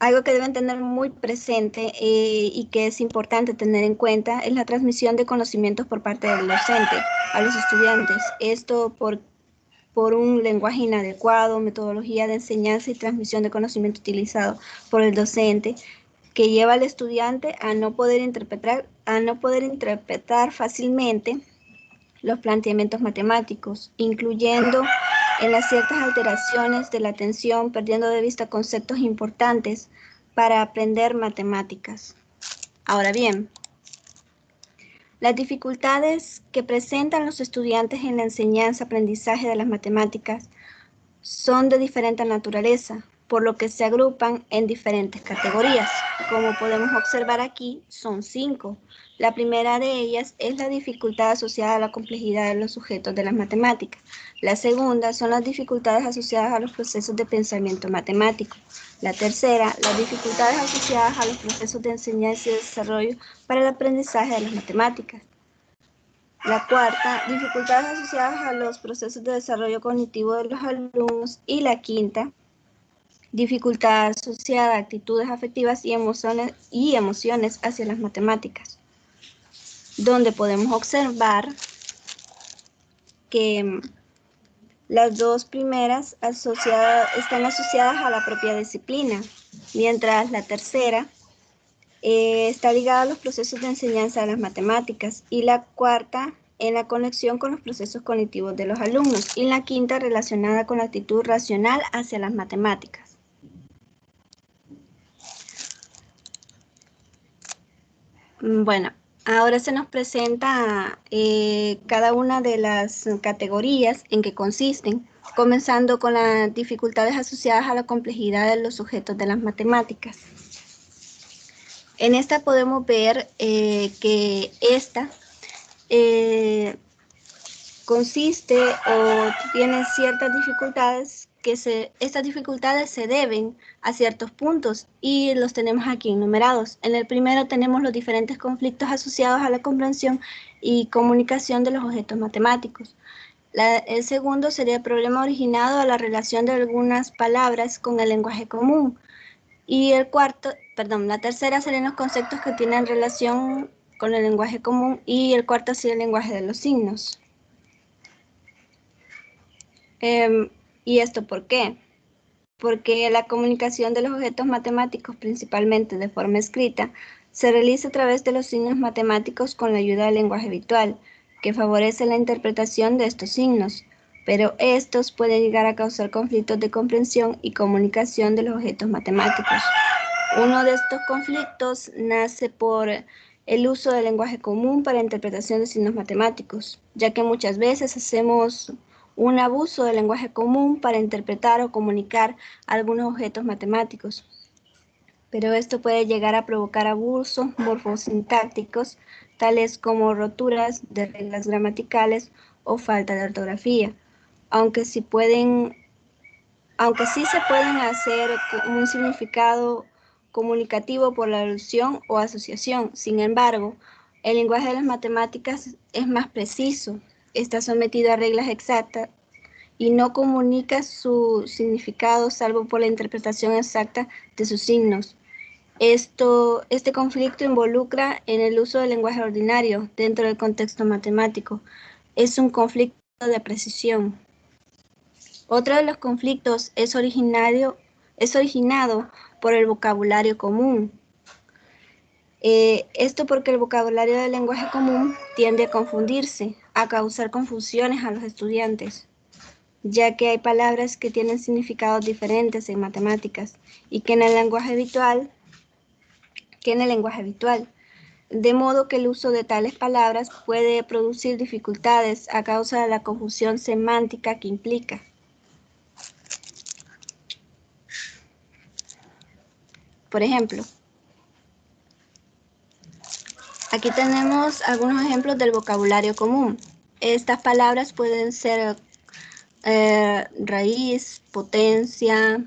Algo que deben tener muy presente y que es importante tener en cuenta es la transmisión de conocimientos por parte del docente a los estudiantes. Esto por un lenguaje inadecuado, metodología de enseñanza y transmisión de conocimiento utilizado por el docente, que lleva al estudiante a no poder interpretar fácilmente los planteamientos matemáticos, incluyendo en las ciertas alteraciones de la atención, perdiendo de vista conceptos importantes para aprender matemáticas. Ahora bien, las dificultades que presentan los estudiantes en la enseñanza-aprendizaje de las matemáticas son de diferente naturaleza, por lo que se agrupan en diferentes categorías. Como podemos observar aquí, son 5. La primera de ellas es la dificultad asociada a la complejidad de los sujetos de las matemáticas. La segunda son las dificultades asociadas a los procesos de pensamiento matemático. La tercera, las dificultades asociadas a los procesos de enseñanza y desarrollo para el aprendizaje de las matemáticas. La cuarta, dificultades asociadas a los procesos de desarrollo cognitivo de los alumnos. Y la quinta, dificultad asociada a actitudes afectivas y emociones hacia las matemáticas, donde podemos observar que las dos primeras están asociadas a la propia disciplina, mientras la tercera está ligada a los procesos de enseñanza de las matemáticas y la cuarta en la conexión con los procesos cognitivos de los alumnos y la quinta relacionada con la actitud racional hacia las matemáticas. Bueno, ahora se nos presenta cada una de las categorías en que consisten, comenzando con las dificultades asociadas a la complejidad de los sujetos de las matemáticas. En esta podemos ver que esta consiste o tiene ciertas dificultades estas dificultades se deben a ciertos puntos y los tenemos aquí enumerados. En el primero tenemos los diferentes conflictos asociados a la comprensión y comunicación de los objetos matemáticos. El segundo sería el problema originado a la relación de algunas palabras con el lenguaje común. Y la tercera serían los conceptos que tienen relación con el lenguaje común y el cuarto sería el lenguaje de los signos. ¿Y esto por qué? Porque la comunicación de los objetos matemáticos, principalmente de forma escrita, se realiza a través de los signos matemáticos con la ayuda del lenguaje habitual, que favorece la interpretación de estos signos, pero estos pueden llegar a causar conflictos de comprensión y comunicación de los objetos matemáticos. Uno de estos conflictos nace por el uso del lenguaje común para interpretación de signos matemáticos, ya que muchas veces hacemos un abuso del lenguaje común para interpretar o comunicar algunos objetos matemáticos. Pero esto puede llegar a provocar abusos morfosintácticos, tales como roturas de reglas gramaticales o falta de ortografía, aunque sí se pueden hacer un significado comunicativo por la alusión o asociación. Sin embargo, el lenguaje de las matemáticas es más preciso, está sometido a reglas exactas y no comunica su significado salvo por la interpretación exacta de sus signos. Este conflicto involucra en el uso del lenguaje ordinario dentro del contexto matemático. Es un conflicto de precisión. Otro de los conflictos es originado por el vocabulario común. Esto porque el vocabulario del lenguaje común tiende a confundirse, a causar confusiones a los estudiantes, ya que hay palabras que tienen significados diferentes en matemáticas y que en el lenguaje habitual, de modo que el uso de tales palabras puede producir dificultades a causa de la confusión semántica que implica. Por ejemplo, aquí tenemos algunos ejemplos del vocabulario común. Estas palabras pueden ser raíz, potencia,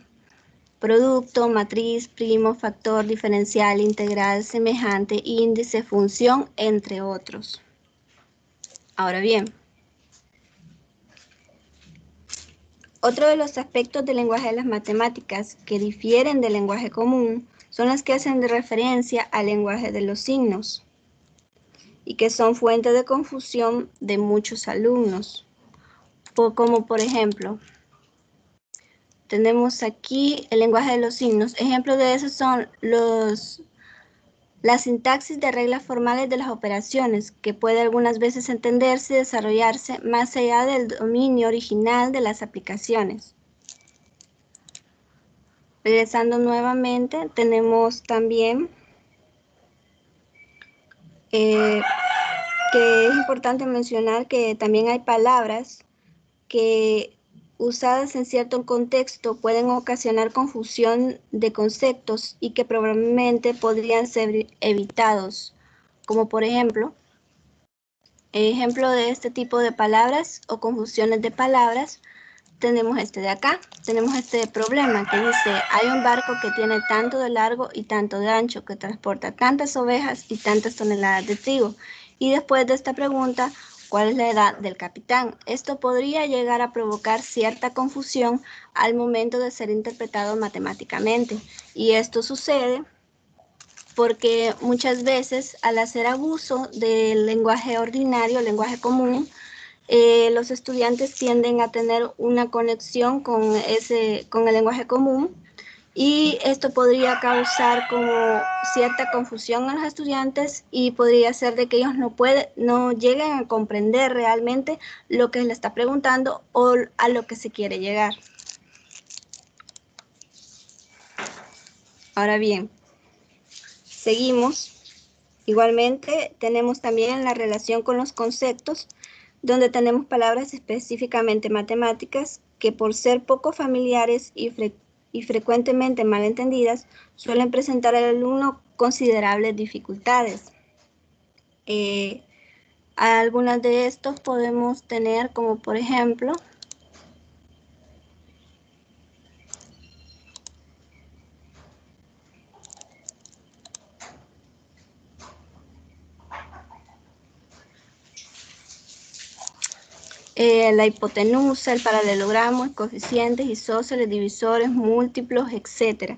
producto, matriz, primo, factor, diferencial, integral, semejante, índice, función, entre otros. Ahora bien, otro de los aspectos del lenguaje de las matemáticas que difieren del lenguaje común son las que hacen referencia al lenguaje de los signos y que son fuente de confusión de muchos alumnos. Como por ejemplo, tenemos aquí el lenguaje de los signos. Ejemplos de eso son la sintaxis de reglas formales de las operaciones, que puede algunas veces entenderse y desarrollarse más allá del dominio original de las aplicaciones. Regresando nuevamente, tenemos también que es importante mencionar que también hay palabras que usadas en cierto contexto pueden ocasionar confusión de conceptos y que probablemente podrían ser evitados, como por ejemplo de este tipo de palabras o confusiones de palabras. Tenemos este de acá, tenemos este problema que dice, hay un barco que tiene tanto de largo y tanto de ancho, que transporta tantas ovejas y tantas toneladas de trigo. Y después de esta pregunta, ¿cuál es la edad del capitán? Esto podría llegar a provocar cierta confusión al momento de ser interpretado matemáticamente. Y esto sucede porque muchas veces al hacer abuso del lenguaje ordinario, el lenguaje común, los estudiantes tienden a tener una conexión con el lenguaje común y esto podría causar como cierta confusión a los estudiantes y podría ser de que ellos no lleguen a comprender realmente lo que se les está preguntando o a lo que se quiere llegar. Ahora bien, seguimos. Igualmente tenemos también la relación con los conceptos, donde tenemos palabras específicamente matemáticas que por ser poco familiares y frecuentemente malentendidas, suelen presentar al alumno considerables dificultades. Algunas de estos podemos tener como por ejemplo, la hipotenusa, el paralelogramo, el coeficientes, isósceles, divisores, múltiplos, etc.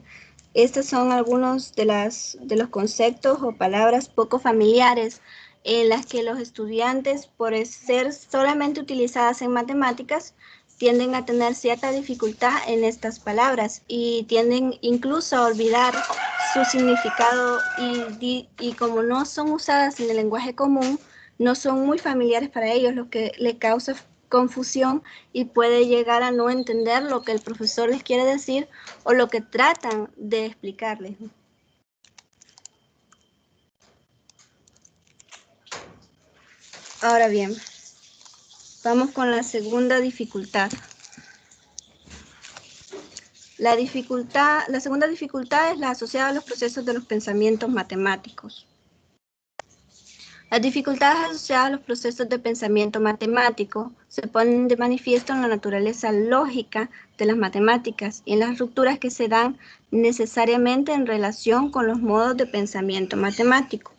Estos son algunos de los conceptos o palabras poco familiares en las que los estudiantes, por ser solamente utilizadas en matemáticas, tienden a tener cierta dificultad en estas palabras y tienden incluso a olvidar su significado y como no son usadas en el lenguaje común, no son muy familiares para ellos, lo que le causa confusión y puede llegar a no entender lo que el profesor les quiere decir o lo que tratan de explicarles. Ahora bien, vamos con la segunda dificultad. La segunda dificultad es la asociada a los procesos de los pensamientos matemáticos. Las dificultades asociadas a los procesos de pensamiento matemático se ponen de manifiesto en la naturaleza lógica de las matemáticas y en las rupturas que se dan necesariamente en relación con los modos de pensamiento matemático.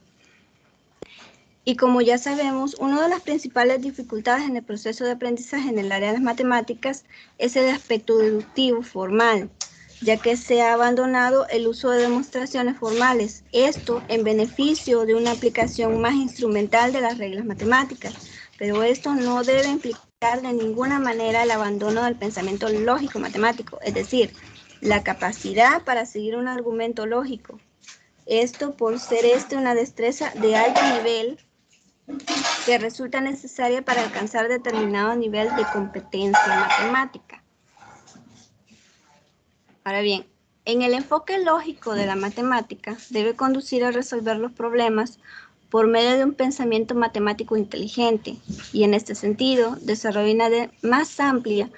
Y como ya sabemos, una de las principales dificultades en el proceso de aprendizaje en el área de las matemáticas es el aspecto deductivo formal, ya que se ha abandonado el uso de demostraciones formales, esto en beneficio de una aplicación más instrumental de las reglas matemáticas, pero esto no debe implicar de ninguna manera el abandono del pensamiento lógico matemático, es decir, la capacidad para seguir un argumento lógico. Esto por ser una destreza de alto nivel que resulta necesaria para alcanzar determinado nivel de competencia matemática. Ahora bien, en el enfoque lógico de la matemática debe conducir a resolver los problemas por medio de un pensamiento matemático inteligente y en este sentido desarrolla una idea más amplia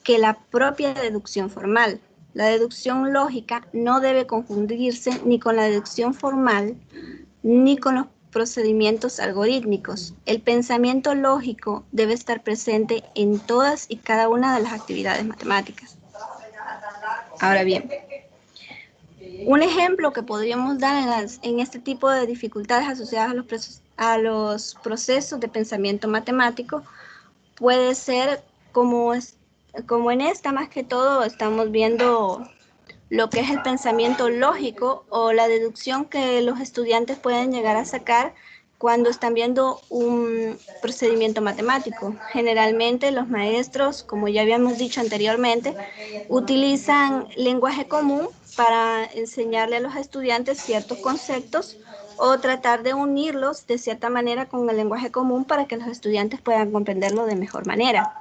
que la propia deducción formal. La deducción lógica no debe confundirse ni con la deducción formal ni con los procedimientos algorítmicos. El pensamiento lógico debe estar presente en todas y cada una de las actividades matemáticas. Ahora bien, un ejemplo que podríamos dar en este tipo de dificultades asociadas a los procesos de pensamiento matemático puede ser como en esta, más que todo estamos viendo lo que es el pensamiento lógico o la deducción que los estudiantes pueden llegar a sacar cuando están viendo un procedimiento matemático. Generalmente los maestros, como ya habíamos dicho anteriormente, utilizan lenguaje común para enseñarle a los estudiantes ciertos conceptos o tratar de unirlos de cierta manera con el lenguaje común para que los estudiantes puedan comprenderlo de mejor manera.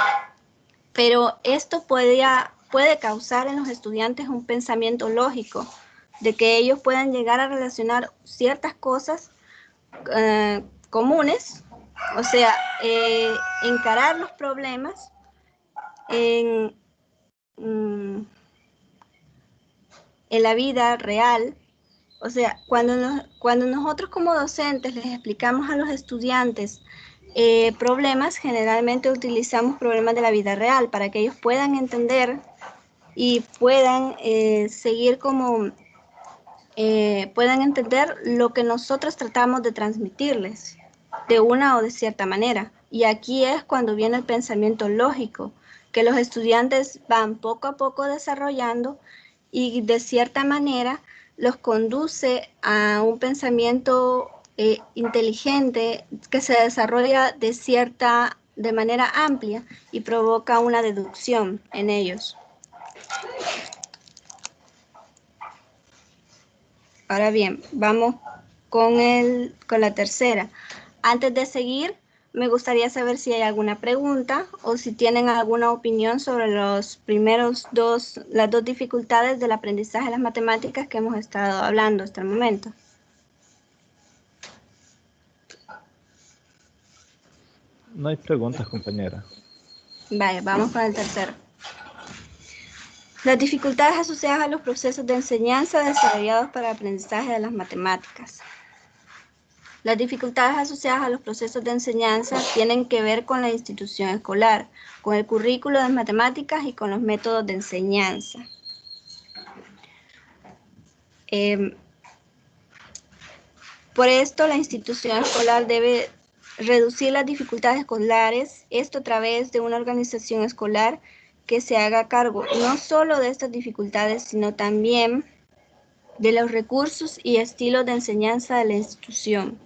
Pero esto puede causar en los estudiantes un pensamiento lógico, de que ellos puedan llegar a relacionar ciertas cosas comunes, o sea, encarar los problemas en la vida real. O sea, cuando nosotros como docentes les explicamos a los estudiantes problemas, generalmente utilizamos problemas de la vida real para que ellos puedan entender y puedan seguir puedan entender lo que nosotros tratamos de transmitirles de una o de cierta manera. Y aquí es cuando viene el pensamiento lógico, que los estudiantes van poco a poco desarrollando y de cierta manera los conduce a un pensamiento inteligente que se desarrolla de manera amplia y provoca una deducción en ellos. Ahora bien, vamos con la tercera. Antes de seguir, me gustaría saber si hay alguna pregunta o si tienen alguna opinión sobre las dos dificultades del aprendizaje de las matemáticas que hemos estado hablando hasta el momento. No hay preguntas, compañera. Vaya, vamos con el tercero. Las dificultades asociadas a los procesos de enseñanza desarrollados para el aprendizaje de las matemáticas. Las dificultades asociadas a los procesos de enseñanza tienen que ver con la institución escolar, con el currículo de matemáticas y con los métodos de enseñanza. Por esto, la institución escolar debe reducir las dificultades escolares, esto a través de una organización escolar que se haga cargo no solo de estas dificultades, sino también de los recursos y estilos de enseñanza de la institución.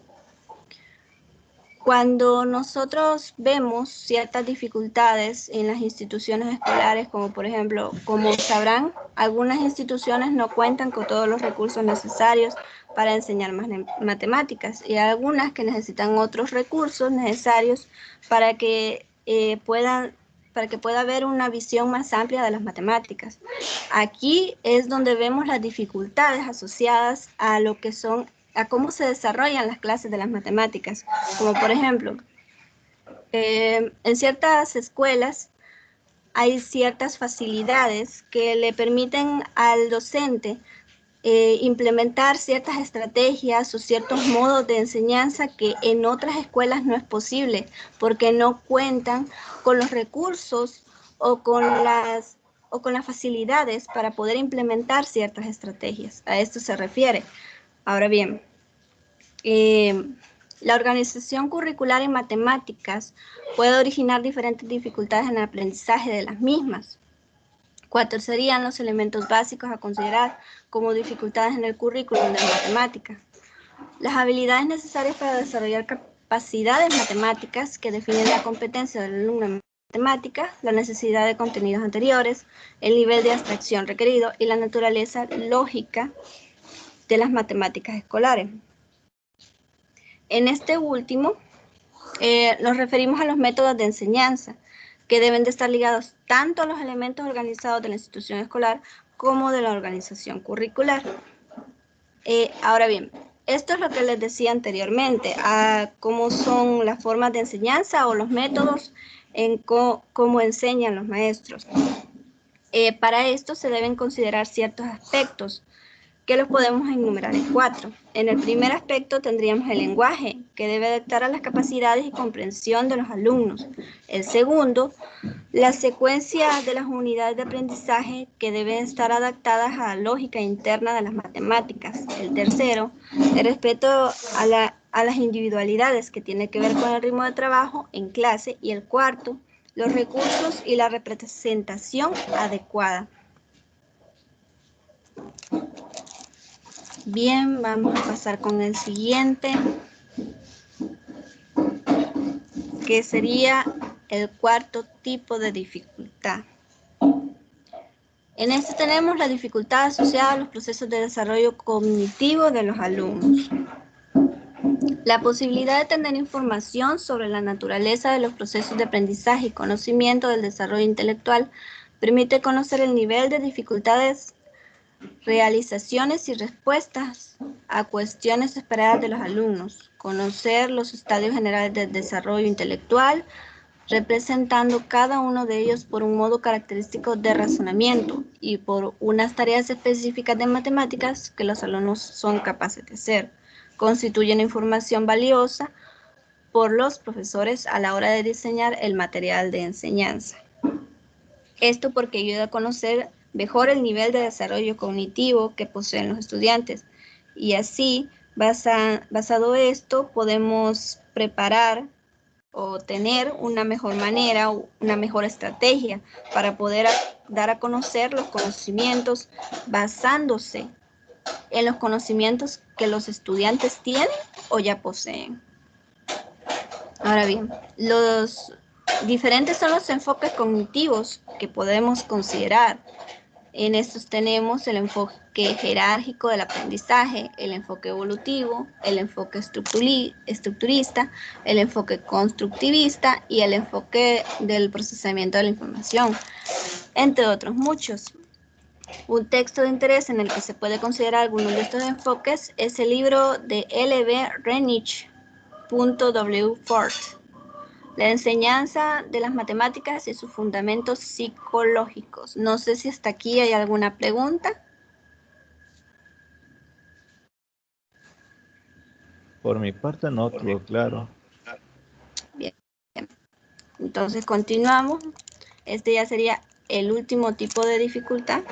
Cuando nosotros vemos ciertas dificultades en las instituciones escolares, como por ejemplo, como sabrán, algunas instituciones no cuentan con todos los recursos necesarios para enseñar matemáticas y algunas que necesitan otros recursos necesarios para que pueda haber una visión más amplia de las matemáticas. Aquí es donde vemos las dificultades asociadas a lo que son a cómo se desarrollan las clases de las matemáticas, como por ejemplo, en ciertas escuelas hay ciertas facilidades que le permiten al docente implementar ciertas estrategias o ciertos modos de enseñanza que en otras escuelas no es posible porque no cuentan con los recursos o con las facilidades para poder implementar ciertas estrategias. A esto se refiere. Ahora bien, la organización curricular en matemáticas puede originar diferentes dificultades en el aprendizaje de las mismas. 4 serían los elementos básicos a considerar como dificultades en el currículum de matemáticas. Las habilidades necesarias para desarrollar capacidades matemáticas que definen la competencia del alumno en matemáticas, la necesidad de contenidos anteriores, el nivel de abstracción requerido y la naturaleza lógica de las matemáticas escolares. En este último, nos referimos a los métodos de enseñanza, que deben de estar ligados tanto a los elementos organizados de la institución escolar como de la organización curricular. Ahora bien, esto es lo que les decía anteriormente, a cómo son las formas de enseñanza o los métodos en cómo enseñan los maestros. Para esto se deben considerar ciertos aspectos que los podemos enumerar en 4. En el primer aspecto tendríamos el lenguaje, que debe adaptar a las capacidades y comprensión de los alumnos. El segundo, la secuencia de las unidades de aprendizaje que deben estar adaptadas a la lógica interna de las matemáticas. El tercero, el respeto a las individualidades, que tiene que ver con el ritmo de trabajo en clase. Y el cuarto, los recursos y la representación adecuada. Bien, vamos a pasar con el siguiente, que sería el cuarto tipo de dificultad. En este tenemos la dificultad asociada a los procesos de desarrollo cognitivo de los alumnos. La posibilidad de tener información sobre la naturaleza de los procesos de aprendizaje y conocimiento del desarrollo intelectual permite conocer el nivel de dificultades, realizaciones y respuestas a cuestiones esperadas de los alumnos, conocer los estadios generales del desarrollo intelectual, representando cada uno de ellos por un modo característico de razonamiento y por unas tareas específicas de matemáticas que los alumnos son capaces de hacer. Constituyen información valiosa por los profesores a la hora de diseñar el material de enseñanza. Esto porque ayuda a conocer mejor el nivel de desarrollo cognitivo que poseen los estudiantes. Y así, basado en esto, podemos preparar o tener una mejor manera, una mejor estrategia para poder dar a conocer los conocimientos basándose en los conocimientos que los estudiantes tienen o ya poseen. Ahora bien, los diferentes son los enfoques cognitivos que podemos considerar. En estos tenemos el enfoque jerárquico del aprendizaje, el enfoque evolutivo, el enfoque estructurista, el enfoque constructivista y el enfoque del procesamiento de la información, entre otros muchos. Un texto de interés en el que se puede considerar algunos de estos enfoques es el libro de L.B. Reinich, W. Ford, La enseñanza de las matemáticas y sus fundamentos psicológicos. No sé si hasta aquí hay alguna pregunta. Por mi parte no, todo claro. Bien. Entonces continuamos. Este ya sería el último tipo de dificultad,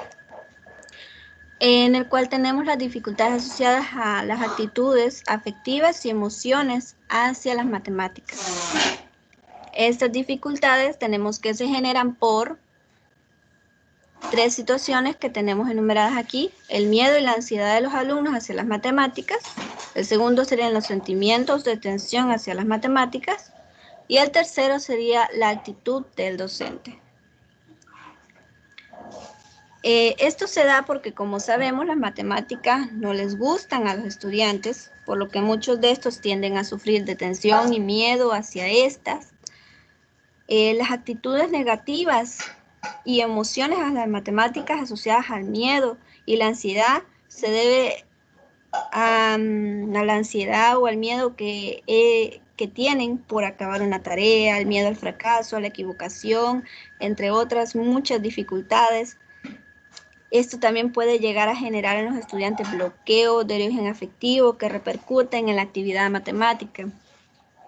en el cual tenemos las dificultades asociadas a las actitudes afectivas y emociones hacia las matemáticas. Estas dificultades tenemos que se generan por 3 situaciones que tenemos enumeradas aquí: el miedo y la ansiedad de los alumnos hacia las matemáticas, el segundo serían los sentimientos de tensión hacia las matemáticas y el tercero sería la actitud del docente. Esto se da porque, como sabemos, las matemáticas no les gustan a los estudiantes, por lo que muchos de estos tienden a sufrir de tensión y miedo hacia estas. Las actitudes negativas y emociones a las matemáticas asociadas al miedo y la ansiedad se debe a la ansiedad o al miedo que tienen por acabar una tarea, el miedo al fracaso, a la equivocación, entre otras muchas dificultades. Esto también puede llegar a generar en los estudiantes bloqueos de origen afectivo que repercuten en la actividad matemática,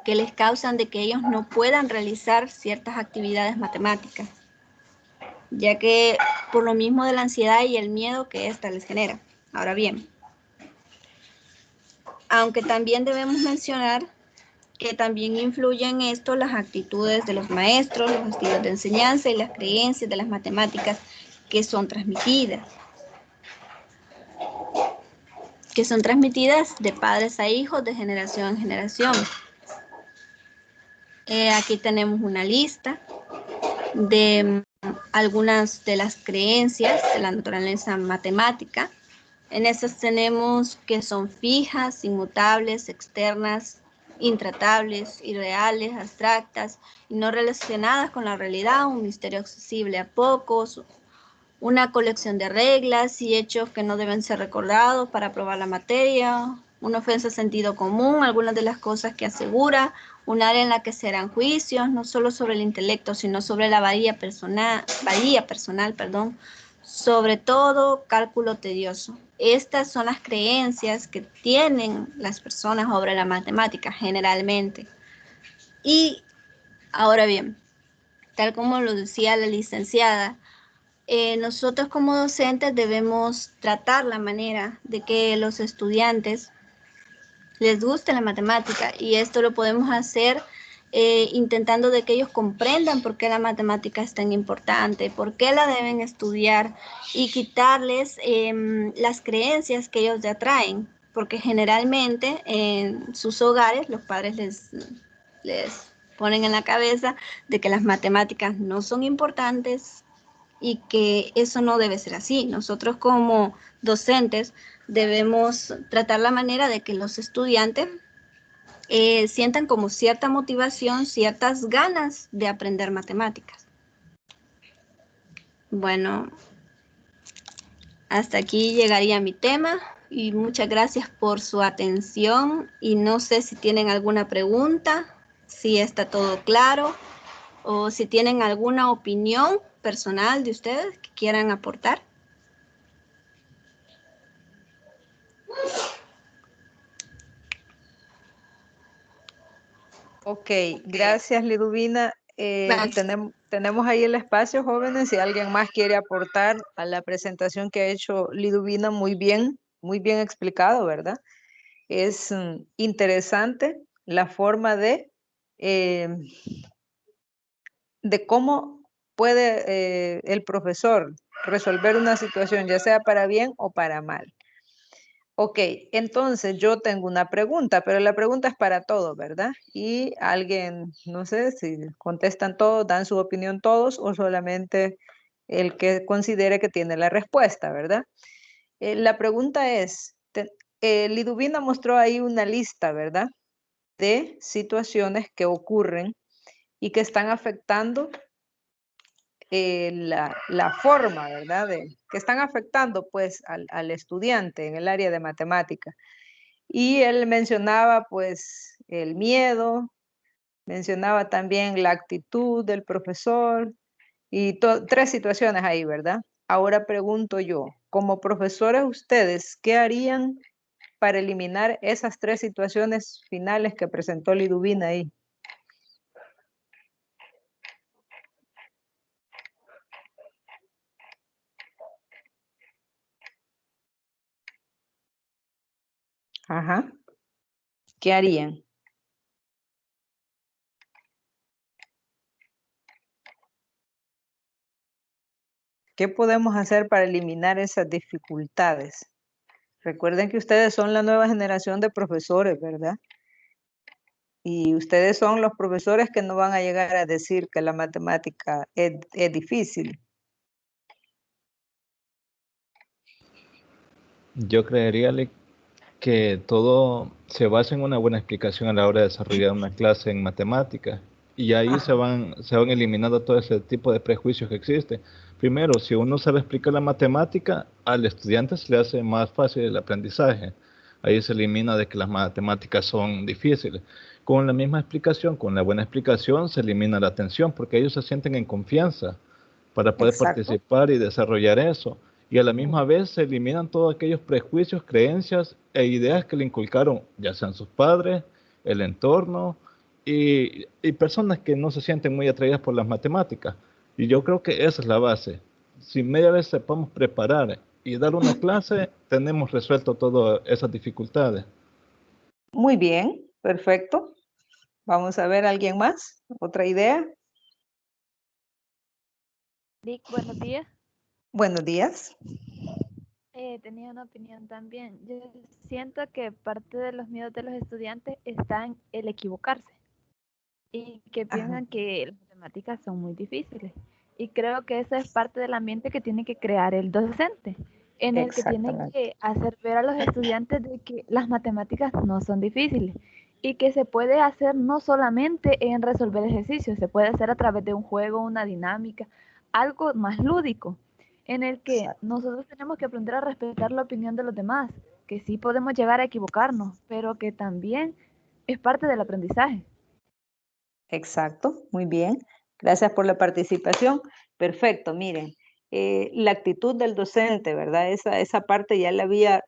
que les causan de que ellos no puedan realizar ciertas actividades matemáticas, ya que por lo mismo de la ansiedad y el miedo que ésta les genera. Ahora bien, aunque también debemos mencionar que también influyen en esto las actitudes de los maestros, los estilos de enseñanza y las creencias de las matemáticas que son transmitidas de padres a hijos, de generación en generación. Aquí tenemos una lista de algunas de las creencias de la naturaleza matemática. En estas tenemos que son fijas, inmutables, externas, intratables, irreales, abstractas y no relacionadas con la realidad, un misterio accesible a pocos, una colección de reglas y hechos que no deben ser recordados para probar la materia, una ofensa de sentido común, algunas de las cosas que asegura, un área en la que se harán juicios, no solo sobre el intelecto, sino sobre la valía personal, sobre todo cálculo tedioso. Estas son las creencias que tienen las personas sobre la matemática generalmente. Y ahora bien, tal como lo decía la licenciada, nosotros como docentes debemos tratar la manera de que los estudiantes les guste la matemática y esto lo podemos hacer intentando de que ellos comprendan por qué la matemática es tan importante, por qué la deben estudiar y quitarles las creencias que ellos ya traen, porque generalmente en sus hogares los padres les ponen en la cabeza de que las matemáticas no son importantes y que eso no debe ser así. Nosotros como docentes debemos tratar la manera de que los estudiantes sientan como cierta motivación, ciertas ganas de aprender matemáticas. Bueno, hasta aquí llegaría mi tema y muchas gracias por su atención y no sé si tienen alguna pregunta, si está todo claro o si tienen alguna opinión personal de ustedes que quieran aportar. Ok, gracias Liduvina. Tenemos ahí el espacio, jóvenes, si alguien más quiere aportar a la presentación que ha hecho Liduvina, muy bien explicado, ¿verdad? Es interesante la forma eh, de cómo puede el profesor resolver una situación, ya sea para bien o para mal. Ok, entonces yo tengo una pregunta, pero la pregunta es para todos, ¿verdad? Y alguien, no sé si contestan todos, dan su opinión todos o solamente el que considere que tiene la respuesta, ¿verdad? La pregunta es, Liduvina mostró ahí una lista, ¿verdad? De situaciones que ocurren y que están afectando la forma, ¿verdad? Que están afectando pues al estudiante en el área de matemática. Y él mencionaba pues el miedo, mencionaba también la actitud del profesor y tres situaciones ahí, ¿verdad? Ahora pregunto yo, como profesores ustedes, ¿qué harían para eliminar esas tres situaciones finales que presentó Liduvina ahí? Ajá. ¿Qué harían? ¿Qué podemos hacer para eliminar esas dificultades? Recuerden que ustedes son la nueva generación de profesores, ¿verdad? Y ustedes son los profesores que no van a llegar a decir que la matemática es difícil. Yo creería que todo se basa en una buena explicación a la hora de desarrollar una clase en matemáticas y ahí se van eliminando todo ese tipo de prejuicios que existen. Primero, si uno sabe explicar la matemática, al estudiante se le hace más fácil el aprendizaje. Ahí se elimina de que las matemáticas son difíciles. Con la misma explicación, con la buena explicación, se elimina la tensión porque ellos se sienten en confianza para poder Exacto. participar y desarrollar eso. y a la misma vez se eliminan todos aquellos prejuicios, creencias e ideas que le inculcaron, ya sean sus padres, el entorno y personas que no se sienten muy atraídas por las matemáticas. Y yo creo que esa es la base. Si media vez sepamos preparar y dar una clase, tenemos resuelto todas esas dificultades. Muy bien, perfecto. Vamos a ver, ¿alguien más? ¿Otra idea? Vic, buenos días. Buenos días. Tenía una opinión también. Yo siento que parte de los miedos de los estudiantes está en el equivocarse y que piensan que las matemáticas son muy difíciles. Y creo que esa es parte del ambiente que tiene que crear el docente, en el que tiene que hacer ver a los estudiantes de que las matemáticas no son difíciles y que se puede hacer no solamente en resolver ejercicios, se puede hacer a través de un juego, una dinámica, algo más lúdico, en el que nosotros tenemos que aprender a respetar la opinión de los demás, que sí podemos llegar a equivocarnos, pero que también es parte del aprendizaje. Exacto, muy bien. Gracias por la participación. Perfecto, miren, la actitud del docente, ¿verdad? Esa parte ya la había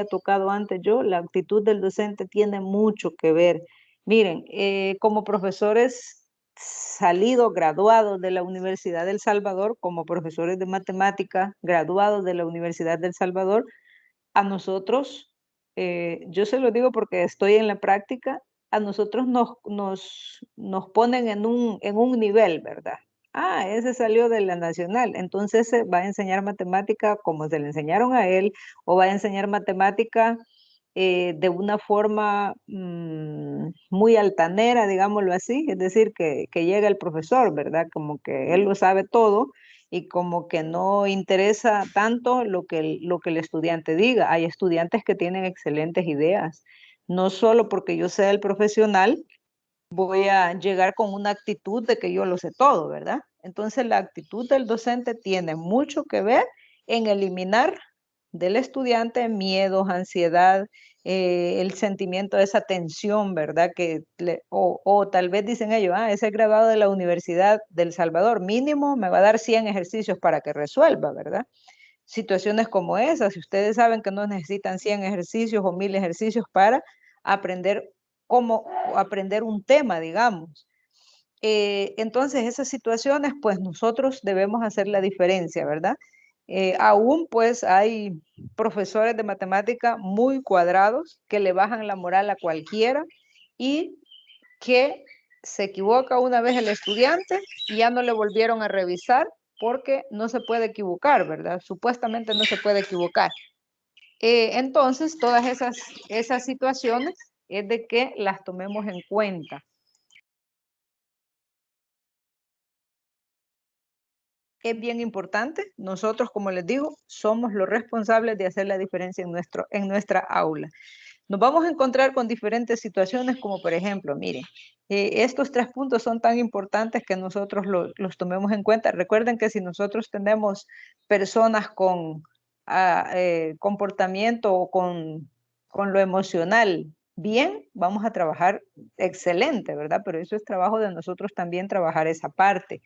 tocado antes yo. La actitud del docente tiene mucho que ver. Miren, como profesores salidos, graduados de la Universidad del Salvador, como profesores de matemática, graduados de la Universidad del Salvador, a nosotros, yo se lo digo porque estoy en la práctica, a nosotros nos ponen en un nivel, ¿verdad? Ah, ese salió de la nacional, entonces se va a enseñar matemática como se le enseñaron a él, o va a enseñar matemática de una forma muy altanera, digámoslo así, es decir, que llega el profesor, ¿verdad? Como que él lo sabe todo y como que no interesa tanto lo que el estudiante diga. Hay estudiantes que tienen excelentes ideas. No solo porque yo sea el profesional, voy a llegar con una actitud de que yo lo sé todo, ¿verdad? Entonces la actitud del docente tiene mucho que ver en eliminar del estudiante miedos, ansiedad, el sentimiento de esa tensión, ¿verdad? O tal vez dicen ellos, ese graduado de la Universidad del Salvador, mínimo me va a dar 100 ejercicios para que resuelva, ¿verdad? Situaciones como esas, si ustedes saben que no necesitan 100 ejercicios o 1000 ejercicios para aprender cómo aprender un tema, digamos. Entonces, esas situaciones, pues nosotros debemos hacer la diferencia, ¿verdad? Aún pues hay profesores de matemática muy cuadrados que le bajan la moral a cualquiera y que se equivoca una vez el estudiante y ya no le volvieron a revisar porque no se puede equivocar, ¿verdad? Supuestamente no se puede equivocar. Entonces, todas esas situaciones es de que las tomemos en cuenta. Es bien importante. Nosotros, como les digo, somos los responsables de hacer la diferencia en nuestra aula. Nos vamos a encontrar con diferentes situaciones, como por ejemplo, miren, estos 3 puntos son tan importantes que nosotros los tomemos en cuenta. Recuerden que si nosotros tenemos personas con comportamiento o con lo emocional bien, vamos a trabajar excelente, ¿verdad? Pero eso es trabajo de nosotros también trabajar esa parte.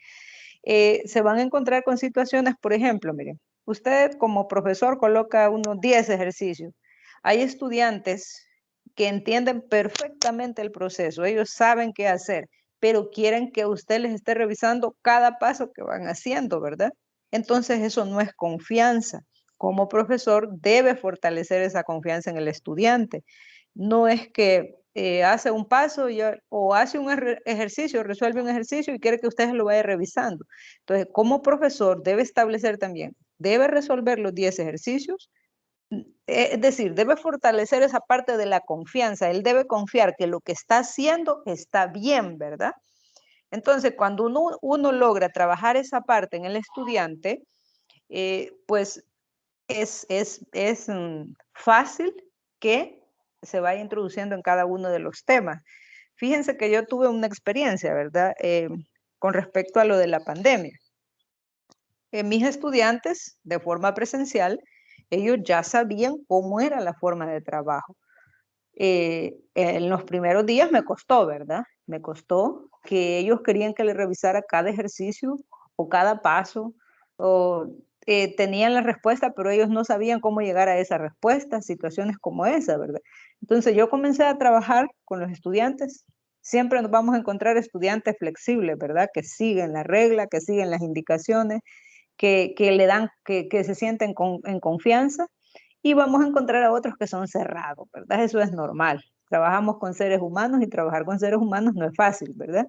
Se van a encontrar con situaciones, por ejemplo, miren, usted como profesor coloca unos 10 ejercicios. Hay estudiantes que entienden perfectamente el proceso, ellos saben qué hacer, pero quieren que usted les esté revisando cada paso que van haciendo, ¿verdad? Entonces eso no es confianza. Como profesor debe fortalecer esa confianza en el estudiante. No es que hace un paso o hace un ejercicio, resuelve un ejercicio y quiere que usted lo vaya revisando. Entonces, como profesor debe establecer también, debe resolver los 10 ejercicios, es decir, debe fortalecer esa parte de la confianza. Él debe confiar que lo que está haciendo está bien, ¿verdad? Entonces, cuando uno logra trabajar esa parte en el estudiante, pues es fácil que se vaya introduciendo en cada uno de los temas. Fíjense que yo tuve una experiencia, ¿verdad? Con respecto a lo de la pandemia. Mis estudiantes, de forma presencial, ellos ya sabían cómo era la forma de trabajo. En los primeros días me costó, ¿verdad? Me costó que ellos querían que les revisara cada ejercicio o cada paso, o tenían la respuesta, pero ellos no sabían cómo llegar a esa respuesta, situaciones como esa, ¿verdad? Entonces yo comencé a trabajar con los estudiantes. Siempre nos vamos a encontrar estudiantes flexibles, ¿verdad? Que siguen la regla, que siguen las indicaciones, que le dan, que se sienten en confianza, y vamos a encontrar a otros que son cerrados, ¿verdad? Eso es normal. Trabajamos con seres humanos y trabajar con seres humanos no es fácil, ¿verdad?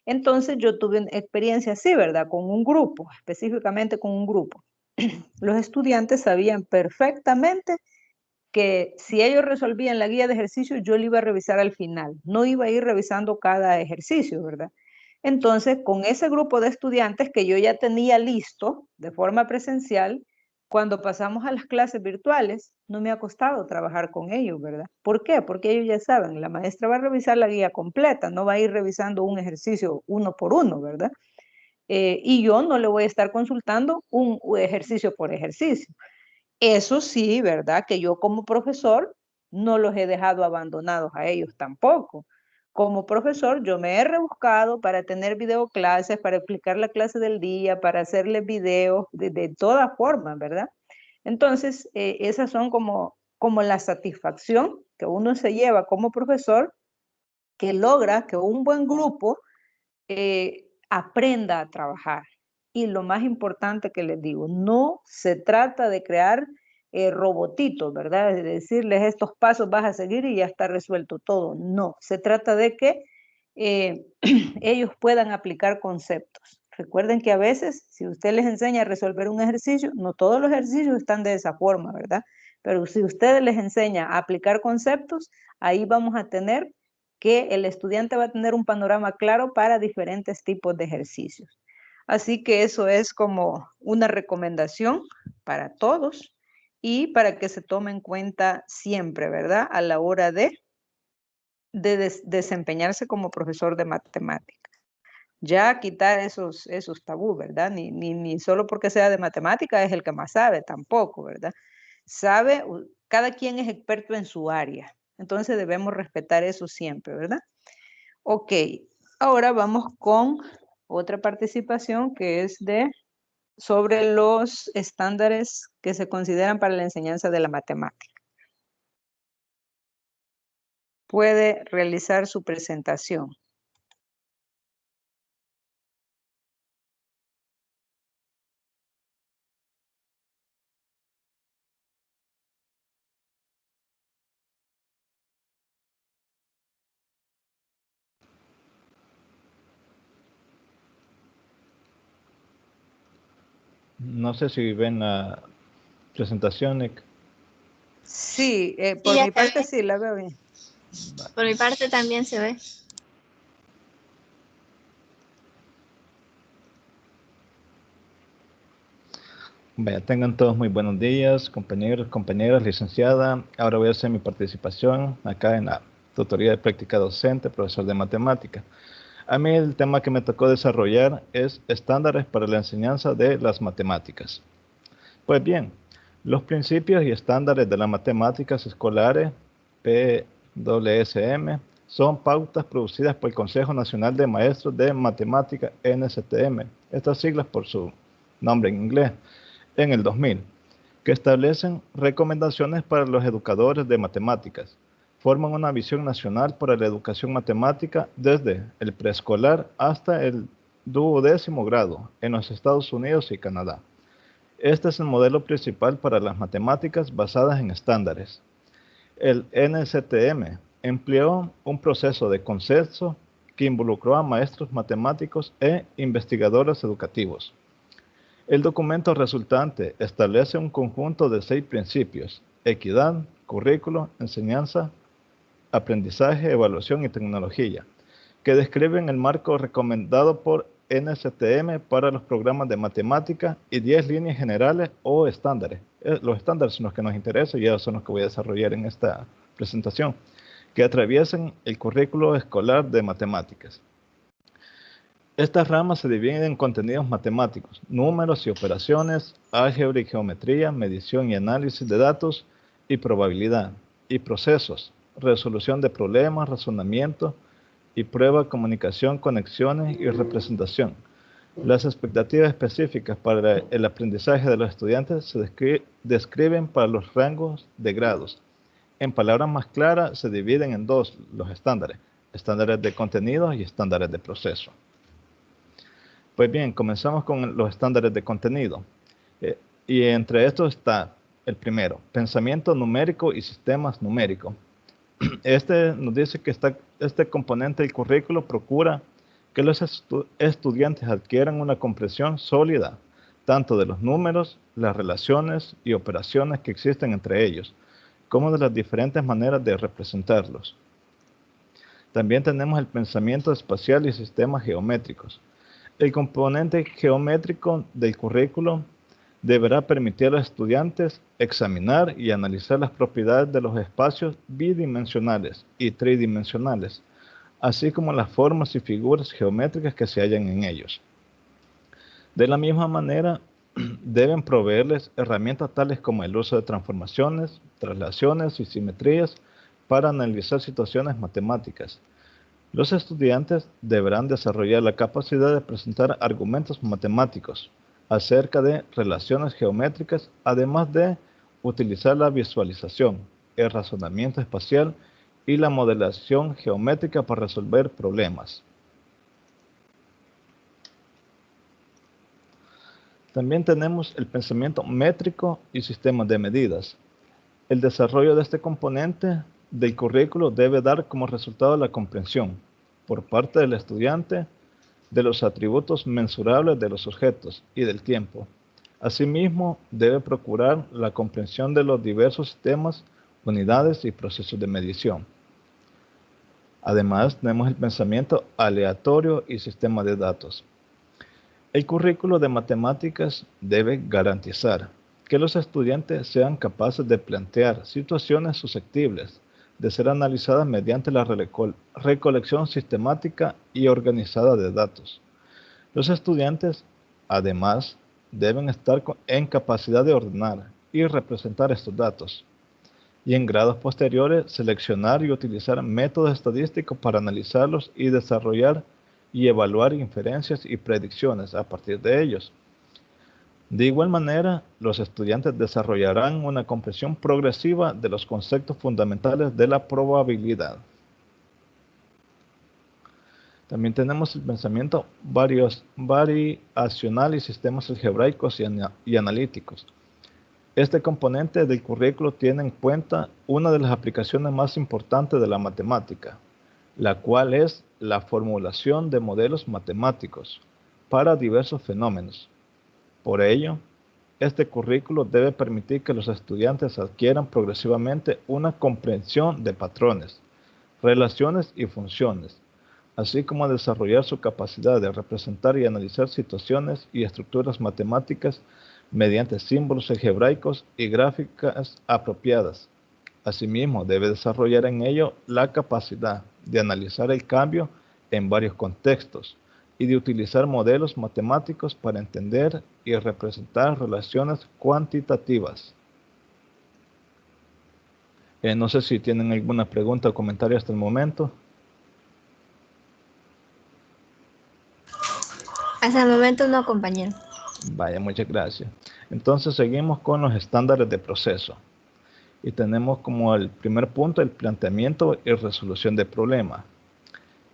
Entonces yo tuve una experiencia así, ¿verdad? Con un grupo, específicamente con un grupo. Los estudiantes sabían perfectamente que si ellos resolvían la guía de ejercicio, yo lo iba a revisar al final. No iba a ir revisando cada ejercicio, ¿verdad? Entonces, con ese grupo de estudiantes que yo ya tenía listo de forma presencial, cuando pasamos a las clases virtuales, no me ha costado trabajar con ellos, ¿verdad? ¿Por qué? Porque ellos ya saben, la maestra va a revisar la guía completa, no va a ir revisando un ejercicio uno por uno, ¿verdad? Y yo no le voy a estar consultando un ejercicio por ejercicio. Eso sí, ¿verdad? Que yo como profesor no los he dejado abandonados a ellos tampoco. Como profesor, yo me he rebuscado para tener videoclases, para explicar la clase del día, para hacerles videos de todas formas, ¿verdad? Entonces, esas son como la satisfacción que uno se lleva como profesor, que logra que un buen grupo aprenda a trabajar. Y lo más importante que les digo, no se trata de crear robotitos, ¿verdad? De decirles estos pasos vas a seguir y ya está resuelto todo. No, se trata de que ellos puedan aplicar conceptos. Recuerden que a veces, si usted les enseña a resolver un ejercicio, no todos los ejercicios están de esa forma, ¿verdad? Pero si usted les enseña a aplicar conceptos, ahí vamos a tener que el estudiante va a tener un panorama claro para diferentes tipos de ejercicios. Así que eso es como una recomendación para todos y para que se tome en cuenta siempre, ¿verdad? A la hora de desempeñarse como profesor de matemáticas. Ya quitar esos tabú, ¿verdad? Ni solo porque sea de matemática es el que más sabe, tampoco, ¿verdad? Sabe, cada quien es experto en su área, entonces debemos respetar eso siempre, ¿verdad? Ok, ahora vamos con otra participación que es sobre los estándares que se consideran para la enseñanza de la matemática. Puede realizar su presentación. No sé si ven la presentación, Nick. Sí, por Sí, mi parte sí, la veo bien. por mi parte también se ve. Vaya, tengan todos muy buenos días, compañeros, compañeras, licenciada. Ahora voy a hacer mi participación acá en la tutoría de práctica docente, profesor de matemática. A mí el tema que me tocó desarrollar es estándares para la enseñanza de las matemáticas. Pues bien, los principios y estándares de las matemáticas escolares, PWSM, son pautas producidas por el Consejo Nacional de Maestros de Matemática, NCTM, estas siglas por su nombre en inglés, en el 2000, que establecen recomendaciones para los educadores de matemáticas. Forman una visión nacional para la educación matemática desde el preescolar hasta el 12º grado en los Estados Unidos y Canadá. Este es el modelo principal para las matemáticas basadas en estándares. El NCTM empleó un proceso de consenso que involucró a maestros matemáticos e investigadores educativos. El documento resultante establece un conjunto de 6 principios: equidad, currículo, enseñanza, aprendizaje, evaluación y tecnología, que describen el marco recomendado por NCTM para los programas de matemática y 10 líneas generales o estándares. Los estándares son los que nos interesan y esos son los que voy a desarrollar en esta presentación, que atraviesan el currículo escolar de matemáticas. Estas ramas se dividen en contenidos matemáticos: números y operaciones, álgebra y geometría, medición y análisis de datos y probabilidad, y procesos, resolución de problemas, razonamiento y prueba, comunicación, conexiones y representación. Las expectativas específicas para el aprendizaje de los estudiantes se describen para los rangos de grados. En palabras más claras, se dividen en dos los estándares: estándares de contenido y estándares de proceso. Pues bien, comenzamos con los estándares de contenido. Y entre estos está el primero, pensamiento numérico y sistemas numéricos. Este nos dice que este componente del currículo procura que los estudiantes adquieran una comprensión sólida, tanto de los números, las relaciones y operaciones que existen entre ellos, como de las diferentes maneras de representarlos. También tenemos el pensamiento espacial y sistemas geométricos. El componente geométrico del currículo deberá permitir a los estudiantes examinar y analizar las propiedades de los espacios bidimensionales y tridimensionales, así como las formas y figuras geométricas que se hallan en ellos. De la misma manera, deben proveerles herramientas tales como el uso de transformaciones, traslaciones y simetrías para analizar situaciones matemáticas. Los estudiantes deberán desarrollar la capacidad de presentar argumentos matemáticos acerca de relaciones geométricas, además de utilizar la visualización, el razonamiento espacial y la modelación geométrica para resolver problemas. También tenemos el pensamiento métrico y sistemas de medidas. El desarrollo de este componente del currículo debe dar como resultado la comprensión, por parte del estudiante, de los atributos mensurables de los objetos y del tiempo. Asimismo, debe procurar la comprensión de los diversos sistemas, unidades y procesos de medición. Además, tenemos el pensamiento aleatorio y sistema de datos. El currículo de matemáticas debe garantizar que los estudiantes sean capaces de plantear situaciones susceptibles de ser analizadas mediante la recolección sistemática y organizada de datos. Los estudiantes, además, deben estar en capacidad de ordenar y representar estos datos, y en grados posteriores seleccionar y utilizar métodos estadísticos para analizarlos y desarrollar y evaluar inferencias y predicciones a partir de ellos. De igual manera, los estudiantes desarrollarán una comprensión progresiva de los conceptos fundamentales de la probabilidad. También tenemos el pensamiento variacional y sistemas algebraicos y analíticos. Este componente del currículo tiene en cuenta una de las aplicaciones más importantes de la matemática, la cual es la formulación de modelos matemáticos para diversos fenómenos. Por ello, este currículo debe permitir que los estudiantes adquieran progresivamente una comprensión de patrones, relaciones y funciones, así como desarrollar su capacidad de representar y analizar situaciones y estructuras matemáticas mediante símbolos algebraicos y gráficas apropiadas. Asimismo, debe desarrollar en ello la capacidad de analizar el cambio en varios contextos y de utilizar modelos matemáticos para entender y representar relaciones cuantitativas. No sé si tienen alguna pregunta o comentario hasta el momento. Hasta el momento no, compañero. Vaya, muchas gracias. Entonces seguimos con los estándares de proceso. Y tenemos como el primer punto el planteamiento y resolución de problemas.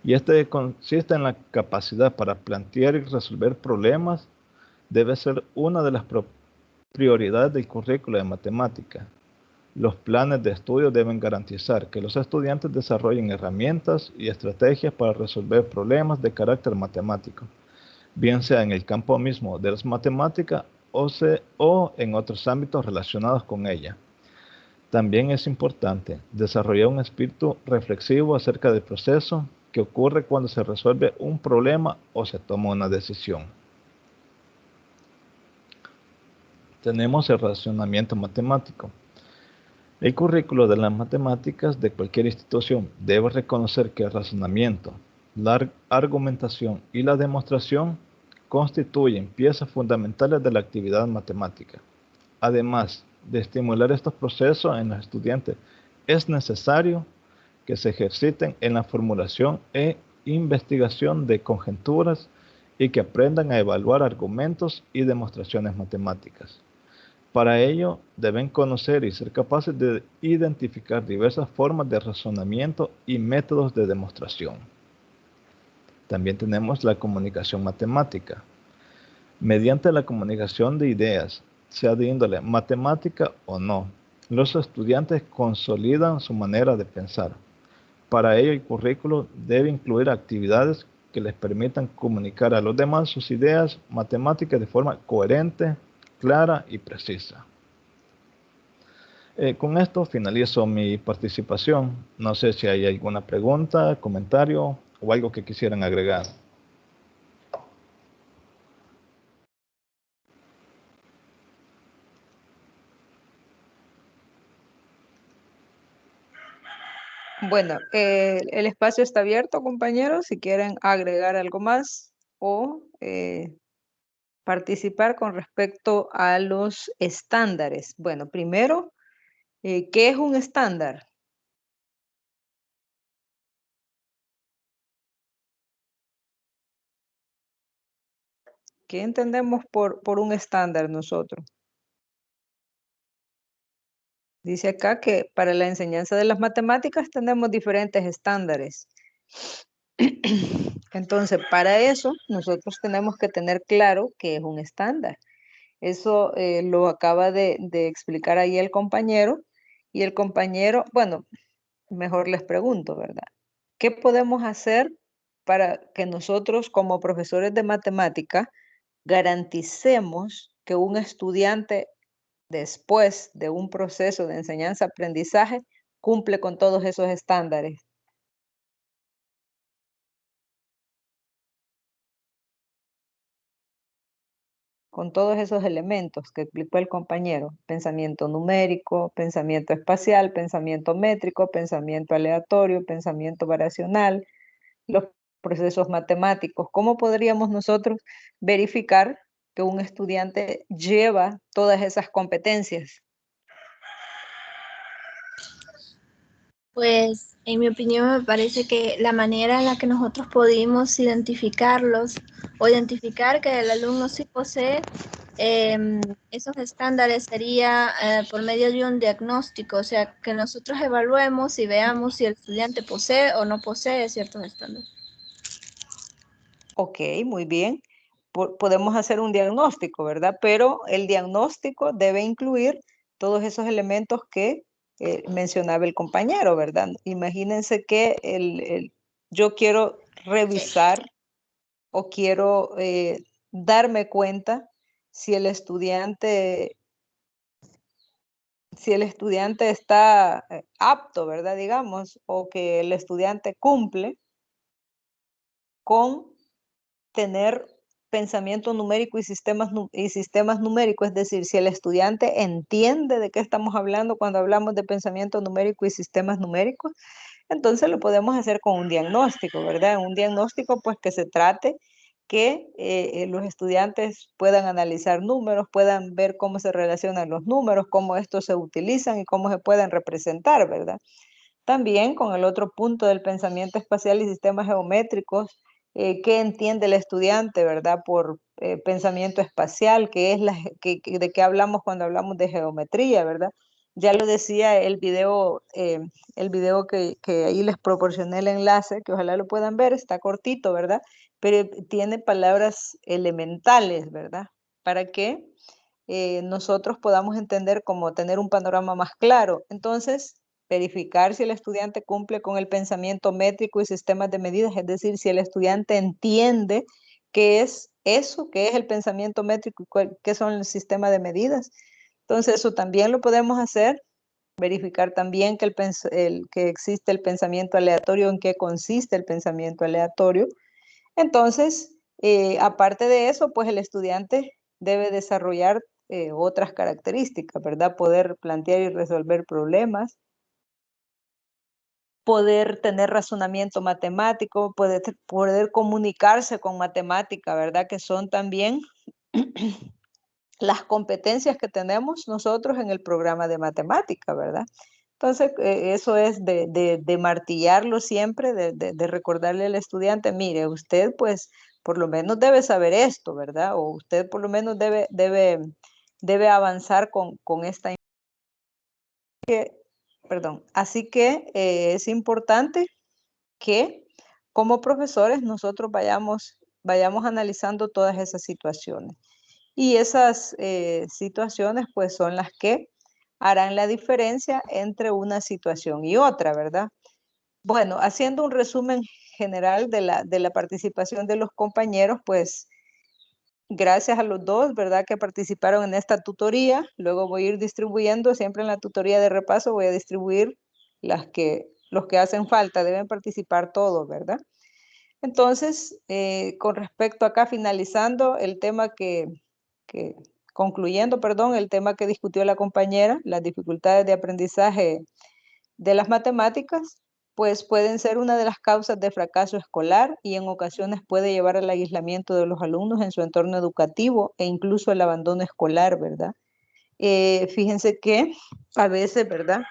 Y este consiste en la capacidad para plantear y resolver problemas. Debe ser una de las prioridades del currículo de matemática. Los planes de estudio deben garantizar que los estudiantes desarrollen herramientas y estrategias para resolver problemas de carácter matemático, bien sea en el campo mismo de las matemáticas o en otros ámbitos relacionados con ella. También es importante desarrollar un espíritu reflexivo acerca del proceso que ocurre cuando se resuelve un problema o se toma una decisión. Tenemos el razonamiento matemático. El currículo de las matemáticas de cualquier institución debe reconocer que el razonamiento, la argumentación y la demostración constituyen piezas fundamentales de la actividad matemática. Además de estimular estos procesos en los estudiantes, es necesario que se ejerciten en la formulación e investigación de conjeturas y que aprendan a evaluar argumentos y demostraciones matemáticas. Para ello, deben conocer y ser capaces de identificar diversas formas de razonamiento y métodos de demostración. También tenemos la comunicación matemática. Mediante la comunicación de ideas, sea de índole matemática o no, los estudiantes consolidan su manera de pensar. Para ello, el currículo debe incluir actividades que les permitan comunicar a los demás sus ideas matemáticas de forma coherente, clara y precisa. Con esto finalizo mi participación. No sé si hay alguna pregunta, comentario o algo que quisieran agregar. Bueno, el espacio está abierto, compañeros, si quieren agregar algo más o participar con respecto a los estándares. Bueno, primero, ¿qué es un estándar? ¿Qué entendemos por un estándar nosotros? Dice acá que para la enseñanza de las matemáticas tenemos diferentes estándares. Entonces, para eso nosotros tenemos que tener claro qué es un estándar. Eso lo acaba de explicar ahí el compañero. Y el compañero, bueno, mejor les pregunto, ¿verdad? ¿Qué podemos hacer para que nosotros como profesores de matemática garanticemos que un estudiante después de un proceso de enseñanza-aprendizaje cumple con todos esos estándares? Con todos esos elementos que explicó el compañero: pensamiento numérico, pensamiento espacial, pensamiento métrico, pensamiento aleatorio, pensamiento variacional, los procesos matemáticos. ¿Cómo podríamos nosotros verificar que un estudiante lleva todas esas competencias? Pues, en mi opinión, me parece que la manera en la que nosotros pudimos identificarlos o identificar que el alumno sí posee esos estándares sería por medio de un diagnóstico, o sea, que nosotros evaluemos y veamos si el estudiante posee o no posee ciertos estándares. Ok, muy bien. Podemos hacer un diagnóstico, ¿verdad? Pero el diagnóstico debe incluir todos esos elementos que mencionaba el compañero, ¿verdad? Imagínense que yo quiero revisar o quiero darme cuenta si el estudiante está apto, ¿verdad? Digamos, o que el estudiante cumple con tener pensamiento numérico y sistemas numéricos, es decir, si el estudiante entiende de qué estamos hablando cuando hablamos de pensamiento numérico y sistemas numéricos, entonces lo podemos hacer con un diagnóstico, ¿verdad? Un diagnóstico pues que se trate que los estudiantes puedan analizar números, puedan ver cómo se relacionan los números, cómo estos se utilizan y cómo se pueden representar, ¿verdad? También con el otro punto del pensamiento espacial y sistemas geométricos, qué entiende el estudiante, ¿verdad? Por pensamiento espacial, de qué hablamos cuando hablamos de geometría, ¿verdad? Ya lo decía el video que ahí les proporcioné el enlace, que ojalá lo puedan ver, está cortito, ¿verdad? Pero tiene palabras elementales, ¿verdad? Para que nosotros podamos entender cómo tener un panorama más claro. Entonces, verificar si el estudiante cumple con el pensamiento métrico y sistemas de medidas, es decir, si el estudiante entiende qué es eso, qué es el pensamiento métrico y qué son el sistema de medidas. Entonces, eso también lo podemos hacer. Verificar también que existe el pensamiento aleatorio, en qué consiste el pensamiento aleatorio. Entonces, aparte de eso, pues el estudiante debe desarrollar otras características, ¿verdad? Poder plantear y resolver problemas, poder tener razonamiento matemático, poder comunicarse con matemática, ¿verdad? Que son también las competencias que tenemos nosotros en el programa de matemática, ¿verdad? Entonces, eso es de martillarlo siempre, de recordarle al estudiante: mire, usted pues por lo menos debe saber esto, ¿verdad? O usted por lo menos debe avanzar con esta perdón. Así que es importante que como profesores nosotros vayamos analizando todas esas situaciones. Y esas situaciones pues son las que harán la diferencia entre una situación y otra, ¿verdad? Bueno, haciendo un resumen general de la participación de los compañeros, pues gracias a los dos, ¿verdad? Que participaron en esta tutoría. Luego voy a ir distribuyendo, siempre en la tutoría de repaso voy a distribuir los que hacen falta, deben participar todos, ¿verdad? Entonces, con respecto acá, finalizando el tema concluyendo, perdón, el tema que discutió la compañera, las dificultades de aprendizaje de las matemáticas, pues pueden ser una de las causas de fracaso escolar y en ocasiones puede llevar al aislamiento de los alumnos en su entorno educativo e incluso el abandono escolar, ¿verdad? Fíjense que a veces, ¿verdad?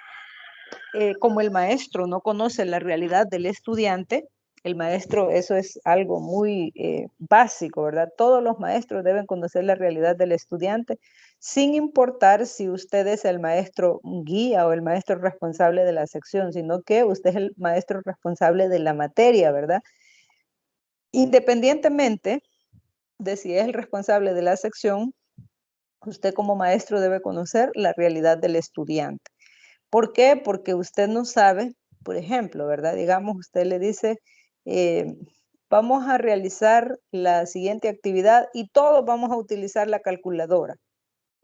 Como el maestro no conoce la realidad del estudiante, el maestro, eso es algo muy básico, ¿verdad? Todos los maestros deben conocer la realidad del estudiante, sin importar si usted es el maestro guía o el maestro responsable de la sección, sino que usted es el maestro responsable de la materia, ¿verdad? Independientemente de si es el responsable de la sección, usted como maestro debe conocer la realidad del estudiante. ¿Por qué? Porque usted no sabe, por ejemplo, ¿verdad? Digamos, usted le dice, vamos a realizar la siguiente actividad y todos vamos a utilizar la calculadora.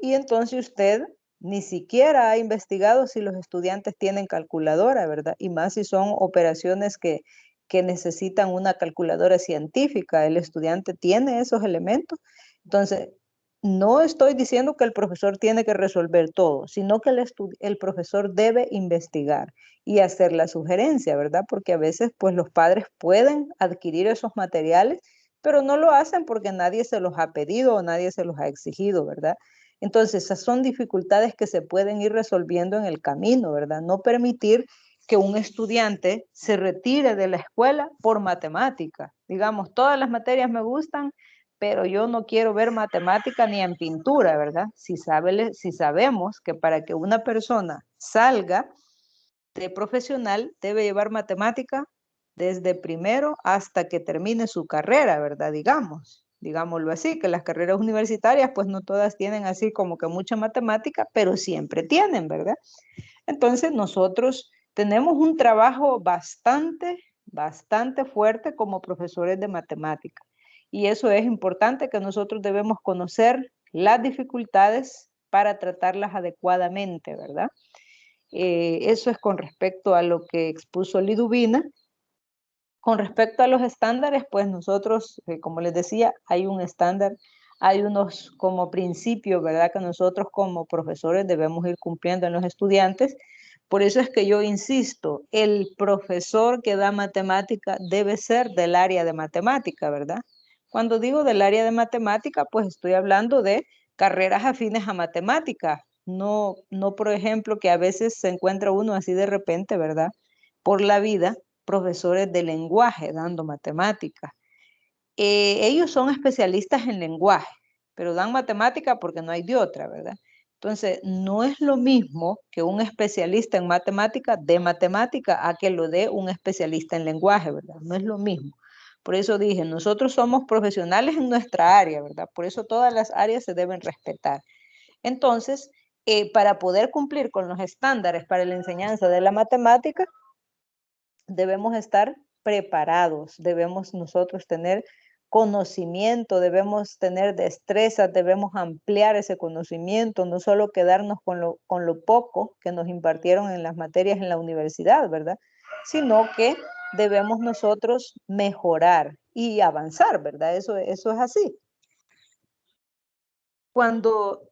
Y entonces usted ni siquiera ha investigado si los estudiantes tienen calculadora, ¿verdad? Y más si son operaciones que necesitan una calculadora científica. El estudiante tiene esos elementos. Entonces, no estoy diciendo que el profesor tiene que resolver todo, sino que el profesor debe investigar y hacer la sugerencia, ¿verdad? Porque a veces, pues, los padres pueden adquirir esos materiales, pero no lo hacen porque nadie se los ha pedido o nadie se los ha exigido, ¿verdad? Entonces, esas son dificultades que se pueden ir resolviendo en el camino, ¿verdad? No permitir que un estudiante se retire de la escuela por matemática. Digamos, todas las materias me gustan, pero yo no quiero ver matemática ni en pintura, ¿verdad? Si sabemos que para que una persona salga de profesional debe llevar matemática desde primero hasta que termine su carrera, ¿verdad? Digámoslo así, que las carreras universitarias pues no todas tienen así como que mucha matemática, pero siempre tienen, ¿verdad? Entonces nosotros tenemos un trabajo bastante fuerte como profesores de matemática. Y eso es importante, que nosotros debemos conocer las dificultades para tratarlas adecuadamente, ¿verdad? Eso es con respecto a lo que expuso Liduvina. Con respecto a los estándares, pues nosotros, como les decía, hay un estándar, hay unos como principios, ¿verdad? Que nosotros como profesores debemos ir cumpliendo en los estudiantes. Por eso es que yo insisto, el profesor que da matemática debe ser del área de matemática, ¿verdad? Cuando digo del área de matemática, pues estoy hablando de carreras afines a matemática. No, por ejemplo, que a veces se encuentra uno así de repente, ¿verdad? Por la vida, profesores de lenguaje dando matemática. Ellos son especialistas en lenguaje, pero dan matemática porque no hay de otra, ¿verdad? Entonces, no es lo mismo que un especialista en matemática dé matemática a que lo dé un especialista en lenguaje, ¿verdad? No es lo mismo. Por eso dije, nosotros somos profesionales en nuestra área, ¿verdad? Por eso todas las áreas se deben respetar. Entonces, para poder cumplir con los estándares para la enseñanza de la matemática, debemos estar preparados, debemos nosotros tener conocimiento, debemos tener destrezas, debemos ampliar ese conocimiento, no solo quedarnos con lo poco que nos impartieron en las materias en la universidad, ¿verdad? Sino que debemos nosotros mejorar y avanzar, ¿verdad? Eso es así. Cuando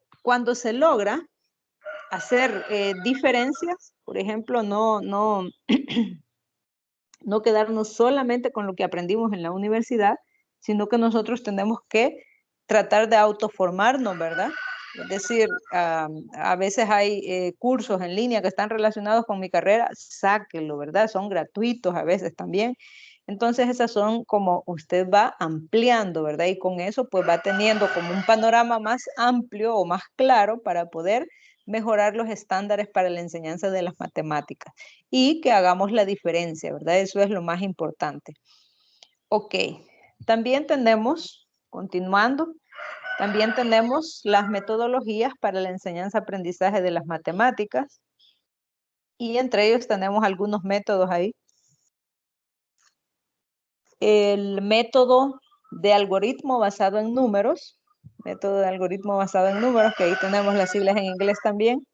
se logra hacer diferencias, por ejemplo, no quedarnos solamente con lo que aprendimos en la universidad, sino que nosotros tenemos que tratar de autoformarnos, ¿verdad? Es decir, a veces hay cursos en línea que están relacionados con mi carrera, sáquenlo, ¿verdad? Son gratuitos a veces también. Entonces esas son como usted va ampliando, ¿verdad? Y con eso pues va teniendo como un panorama más amplio o más claro para poder mejorar los estándares para la enseñanza de las matemáticas y que hagamos la diferencia, ¿verdad? Eso es lo más importante. Ok, también tenemos, continuando, también tenemos las metodologías para la enseñanza-aprendizaje de las matemáticas y entre ellos tenemos algunos métodos ahí. El método de algoritmo basado en números, método de algoritmo basado en números, que ahí tenemos las siglas en inglés también.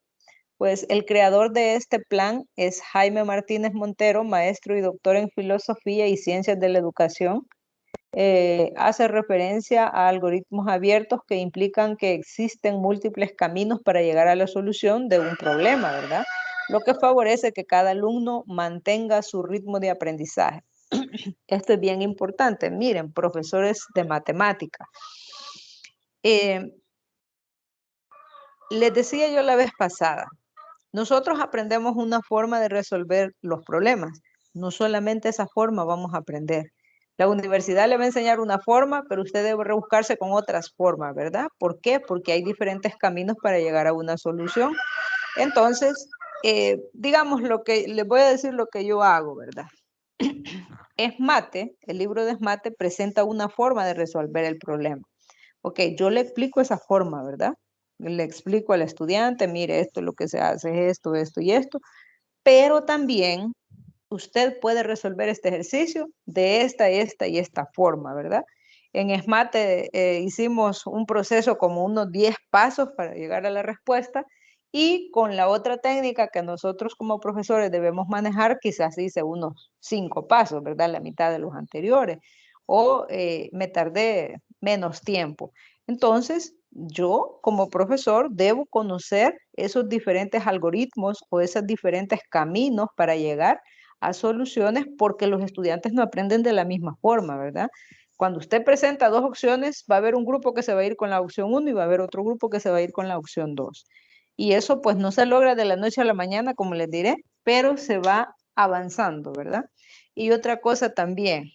Pues el creador de este plan es Jaime Martínez Montero, maestro y doctor en filosofía y ciencias de la educación. Hace referencia a algoritmos abiertos que implican que existen múltiples caminos para llegar a la solución de un problema, ¿verdad? Lo que favorece que cada alumno mantenga su ritmo de aprendizaje. Esto es bien importante. Miren, profesores de matemática. Les decía yo la vez pasada, nosotros aprendemos una forma de resolver los problemas. No solamente esa forma vamos a aprender. La universidad le va a enseñar una forma, pero usted debe rebuscarse con otras formas, ¿verdad? ¿Por qué? Porque hay diferentes caminos para llegar a una solución. Entonces, digamos lo que, les voy a decir lo que yo hago, ¿verdad? Esmate, el libro de Esmate presenta una forma de resolver el problema. Ok, yo le explico esa forma, ¿verdad? Le explico al estudiante, mire, esto es lo que se hace, esto y esto, pero también usted puede resolver este ejercicio de esta y esta forma, ¿verdad? En Esmate hicimos un proceso como unos 10 pasos para llegar a la respuesta y con la otra técnica que nosotros como profesores debemos manejar, quizás hice unos 5 pasos, ¿verdad? La mitad de los anteriores o me tardé menos tiempo. Entonces, yo como profesor debo conocer esos diferentes algoritmos o esos diferentes caminos para llegar a soluciones porque los estudiantes no aprenden de la misma forma, ¿verdad? Cuando usted presenta dos opciones, va a haber un grupo que se va a ir con la opción 1 y va a haber otro grupo que se va a ir con la opción 2. Y eso pues no se logra de la noche a la mañana, como les diré, pero se va avanzando, ¿verdad? Y otra cosa también,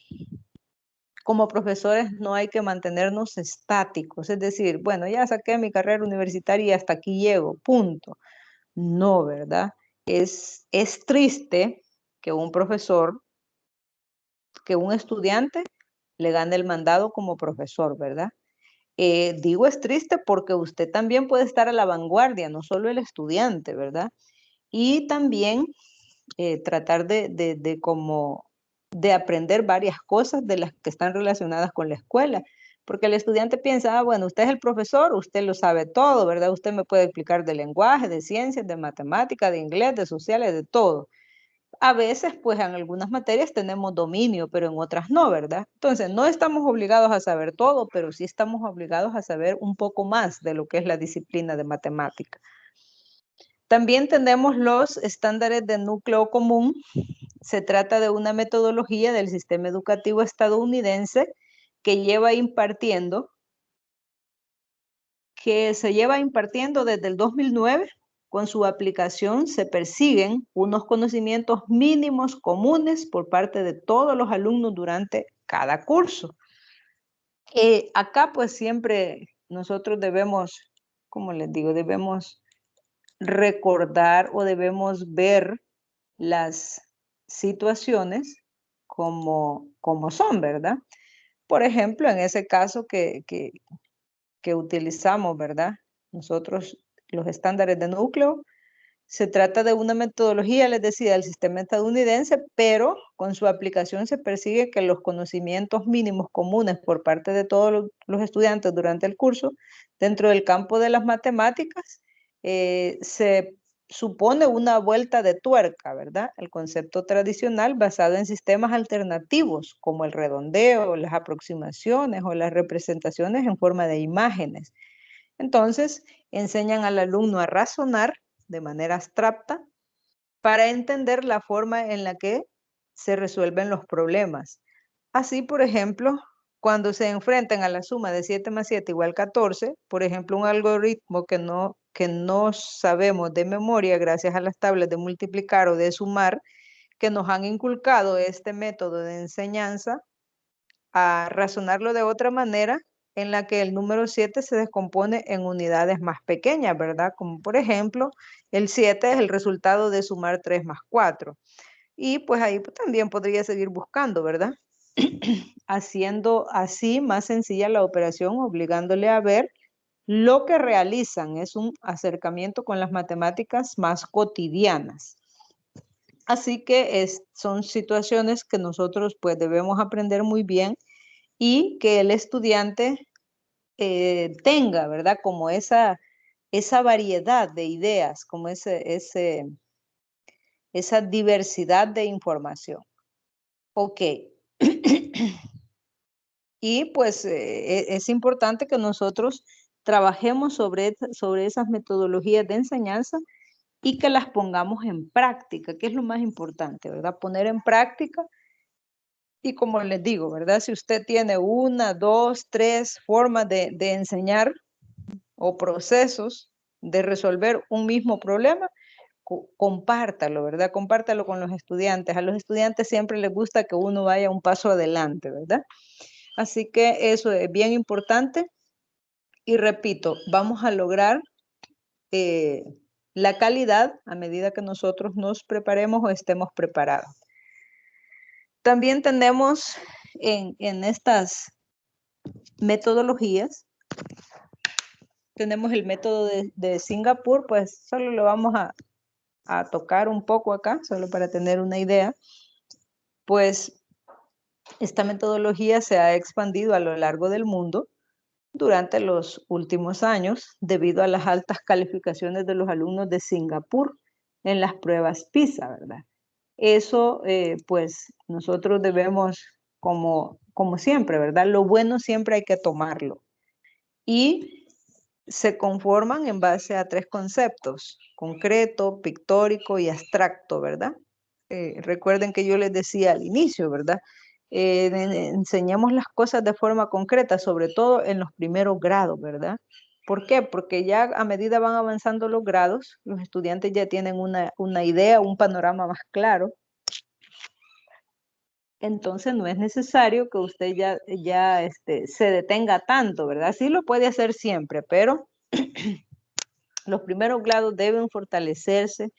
como profesores no hay que mantenernos estáticos, es decir, bueno, ya saqué mi carrera universitaria y hasta aquí llego, punto. No, ¿verdad? Es triste que un profesor, que un estudiante le gane el mandado como profesor, ¿verdad? Digo es triste porque usted también puede estar a la vanguardia, no solo el estudiante, ¿verdad? Y también tratar de aprender varias cosas de las que están relacionadas con la escuela. Porque el estudiante piensa, ah, bueno, usted es el profesor, usted lo sabe todo, ¿verdad? Usted me puede explicar de lenguaje, de ciencias, de matemática, de inglés, de sociales, de todo. A veces, pues en algunas materias tenemos dominio, pero en otras no, ¿verdad? Entonces, no estamos obligados a saber todo, pero sí estamos obligados a saber un poco más de lo que es la disciplina de matemática. También tenemos los estándares de núcleo común. Se trata de una metodología del sistema educativo estadounidense que se lleva impartiendo desde el 2009. Con su aplicación se persiguen unos conocimientos mínimos comunes por parte de todos los alumnos durante cada curso. Acá pues siempre nosotros debemos, como les digo, debemos recordar o debemos ver las situaciones como son, ¿verdad? Por ejemplo, en ese caso que utilizamos, ¿verdad? Nosotros, los estándares de núcleo, se trata de una metodología, les decía, del sistema estadounidense, pero con su aplicación se persigue que los conocimientos mínimos comunes por parte de todos los estudiantes durante el curso, dentro del campo de las matemáticas, se supone una vuelta de tuerca, ¿verdad? El concepto tradicional basado en sistemas alternativos como el redondeo, las aproximaciones o las representaciones en forma de imágenes. Entonces, enseñan al alumno a razonar de manera abstracta para entender la forma en la que se resuelven los problemas. Así, por ejemplo, cuando se enfrentan a la suma de 7 más 7 igual 14, por ejemplo, un algoritmo que no sabemos de memoria gracias a las tablas de multiplicar o de sumar, que nos han inculcado este método de enseñanza a razonarlo de otra manera, en la que el número 7 se descompone en unidades más pequeñas, ¿verdad? Como por ejemplo, el 7 es el resultado de sumar 3 más 4. Y pues ahí también podría seguir buscando, ¿verdad? Haciendo así más sencilla la operación, obligándole a ver lo que realizan. Es un acercamiento con las matemáticas más cotidianas. Así que son situaciones que nosotros pues debemos aprender muy bien y que el estudiante tenga, ¿verdad? Como esa variedad de ideas, como esa diversidad de información. Ok. Y pues es importante que nosotros trabajemos sobre esas metodologías de enseñanza y que las pongamos en práctica, que es lo más importante, ¿verdad? Poner en práctica. Y como les digo, ¿verdad? Si usted tiene 1, 2, 3 formas de enseñar o procesos de resolver un mismo problema, compártalo, ¿verdad? Compártalo con los estudiantes. A los estudiantes siempre les gusta que uno vaya un paso adelante, ¿verdad? Así que eso es bien importante. Y repito, vamos a lograr la calidad a medida que nosotros nos preparemos o estemos preparados. También tenemos en estas metodologías, tenemos el método de Singapur, pues solo lo vamos a tocar un poco acá, solo para tener una idea. Pues esta metodología se ha expandido a lo largo del mundo durante los últimos años debido a las altas calificaciones de los alumnos de Singapur en las pruebas PISA, ¿verdad? Eso, pues, nosotros debemos, como siempre, ¿verdad? Lo bueno siempre hay que tomarlo. Y se conforman en base a 3 conceptos: concreto, pictórico y abstracto, ¿verdad? Recuerden que yo les decía al inicio, ¿verdad? Enseñemos las cosas de forma concreta, sobre todo en los primeros grados, ¿verdad? ¿Por qué? Porque ya a medida van avanzando los grados, los estudiantes ya tienen una idea, un panorama más claro. Entonces no es necesario que usted ya se detenga tanto, ¿verdad? Sí lo puede hacer siempre, pero los primeros grados deben fortalecerse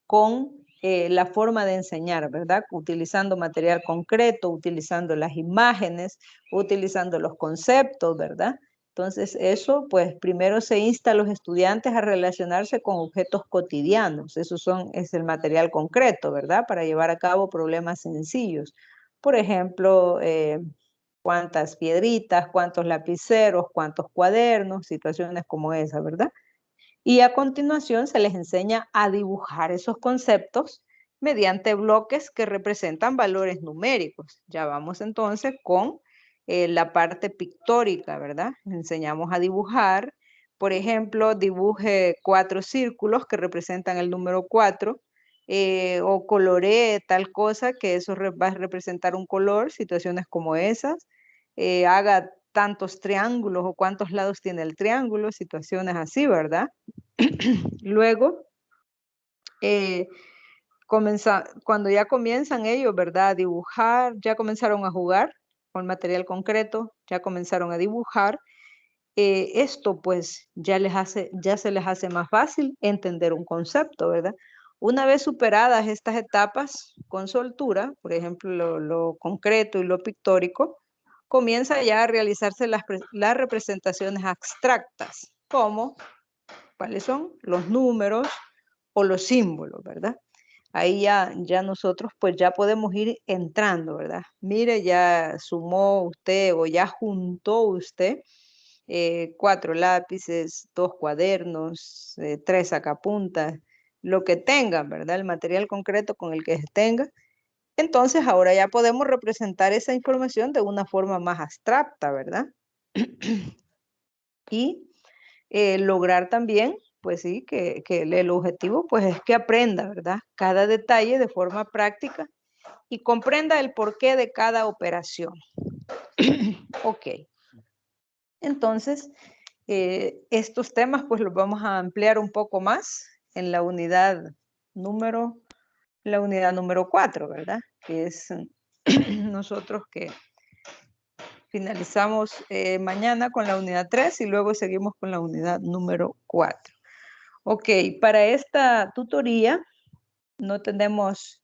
con la forma de enseñar, ¿verdad? Utilizando material concreto, utilizando las imágenes, utilizando los conceptos, ¿verdad? Entonces eso, pues primero se insta a los estudiantes a relacionarse con objetos cotidianos. Es el material concreto, ¿verdad? Para llevar a cabo problemas sencillos. Por ejemplo, cuántas piedritas, cuántos lapiceros, cuántos cuadernos, situaciones como esa, ¿verdad? Y a continuación se les enseña a dibujar esos conceptos mediante bloques que representan valores numéricos. Ya vamos entonces con la parte pictórica, ¿verdad? Enseñamos a dibujar. Por ejemplo, dibuje 4 círculos que representan el número 4, o coloree tal cosa que eso va a representar un color, situaciones como esas. Haga tantos triángulos o cuántos lados tiene el triángulo, situaciones así, ¿verdad? Luego, cuando ya comienzan ellos, ¿verdad? A dibujar, ya comenzaron a jugar con material concreto, ya comenzaron a dibujar. Esto pues ya se les hace más fácil entender un concepto, ¿verdad? Una vez superadas estas etapas con soltura, por ejemplo, lo concreto y lo pictórico, comienza ya a realizarse las representaciones abstractas, como cuáles son los números o los símbolos, ¿verdad? Ahí ya nosotros pues ya podemos ir entrando, ¿verdad? Mire, ya sumó usted o ya juntó usted 4 lápices, 2 cuadernos, 3 sacapuntas, lo que tengan, ¿verdad? El material concreto con el que tenga. Entonces ahora ya podemos representar esa información de una forma más abstracta, ¿verdad? Y lograr también, pues sí, que el objetivo pues es que aprenda, ¿verdad? Cada detalle de forma práctica y comprenda el porqué de cada operación. Ok. Entonces, estos temas pues los vamos a ampliar un poco más en la unidad número la unidad número 4, ¿verdad? Que es nosotros que finalizamos mañana con la unidad 3 y luego seguimos con la unidad número 4. Ok, para esta tutoría no tenemos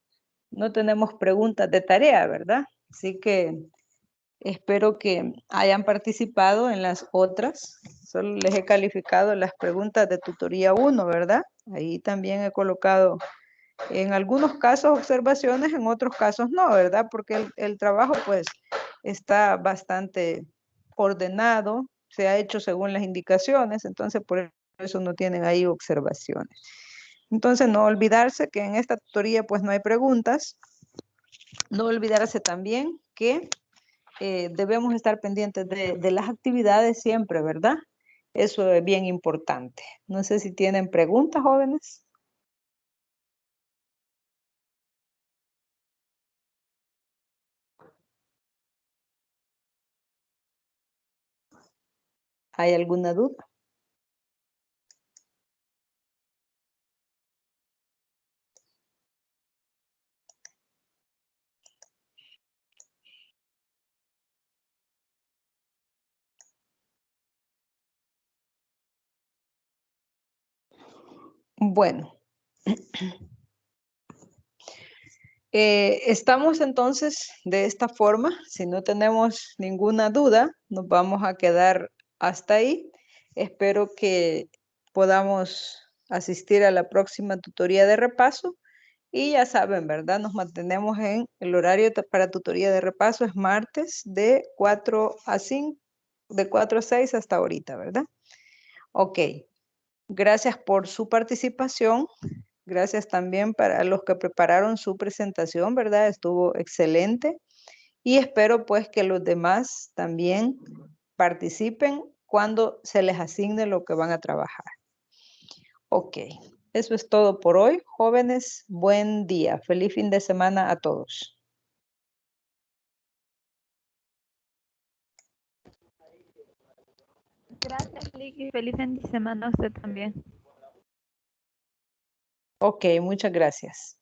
preguntas de tarea, ¿verdad? Así que espero que hayan participado en las otras. Solo les he calificado las preguntas de tutoría 1, ¿verdad? Ahí también he colocado en algunos casos observaciones, en otros casos no, ¿verdad? Porque el trabajo pues está bastante ordenado, se ha hecho según las indicaciones, entonces por eso no tienen ahí observaciones. Entonces no olvidarse que en esta tutoría pues no hay preguntas. No olvidarse también que debemos estar pendientes de las actividades siempre, ¿verdad? Eso es bien importante. No sé si tienen preguntas, jóvenes. ¿Hay alguna duda? Bueno. Estamos entonces de esta forma. Si no tenemos ninguna duda, nos vamos a quedar hasta ahí. Espero que podamos asistir a la próxima tutoría de repaso. Y ya saben, ¿verdad? Nos mantenemos en el horario para tutoría de repaso. Es martes de 4 a 5, de 4 a 6 hasta ahorita, ¿verdad? Ok. Gracias por su participación. Gracias también para los que prepararon su presentación, ¿verdad? Estuvo excelente. Y espero pues que los demás también participen cuando se les asigne lo que van a trabajar. Ok, eso es todo por hoy. Jóvenes, buen día. Feliz fin de semana a todos. Gracias, Licky. Feliz fin de semana a usted también. Ok, muchas gracias.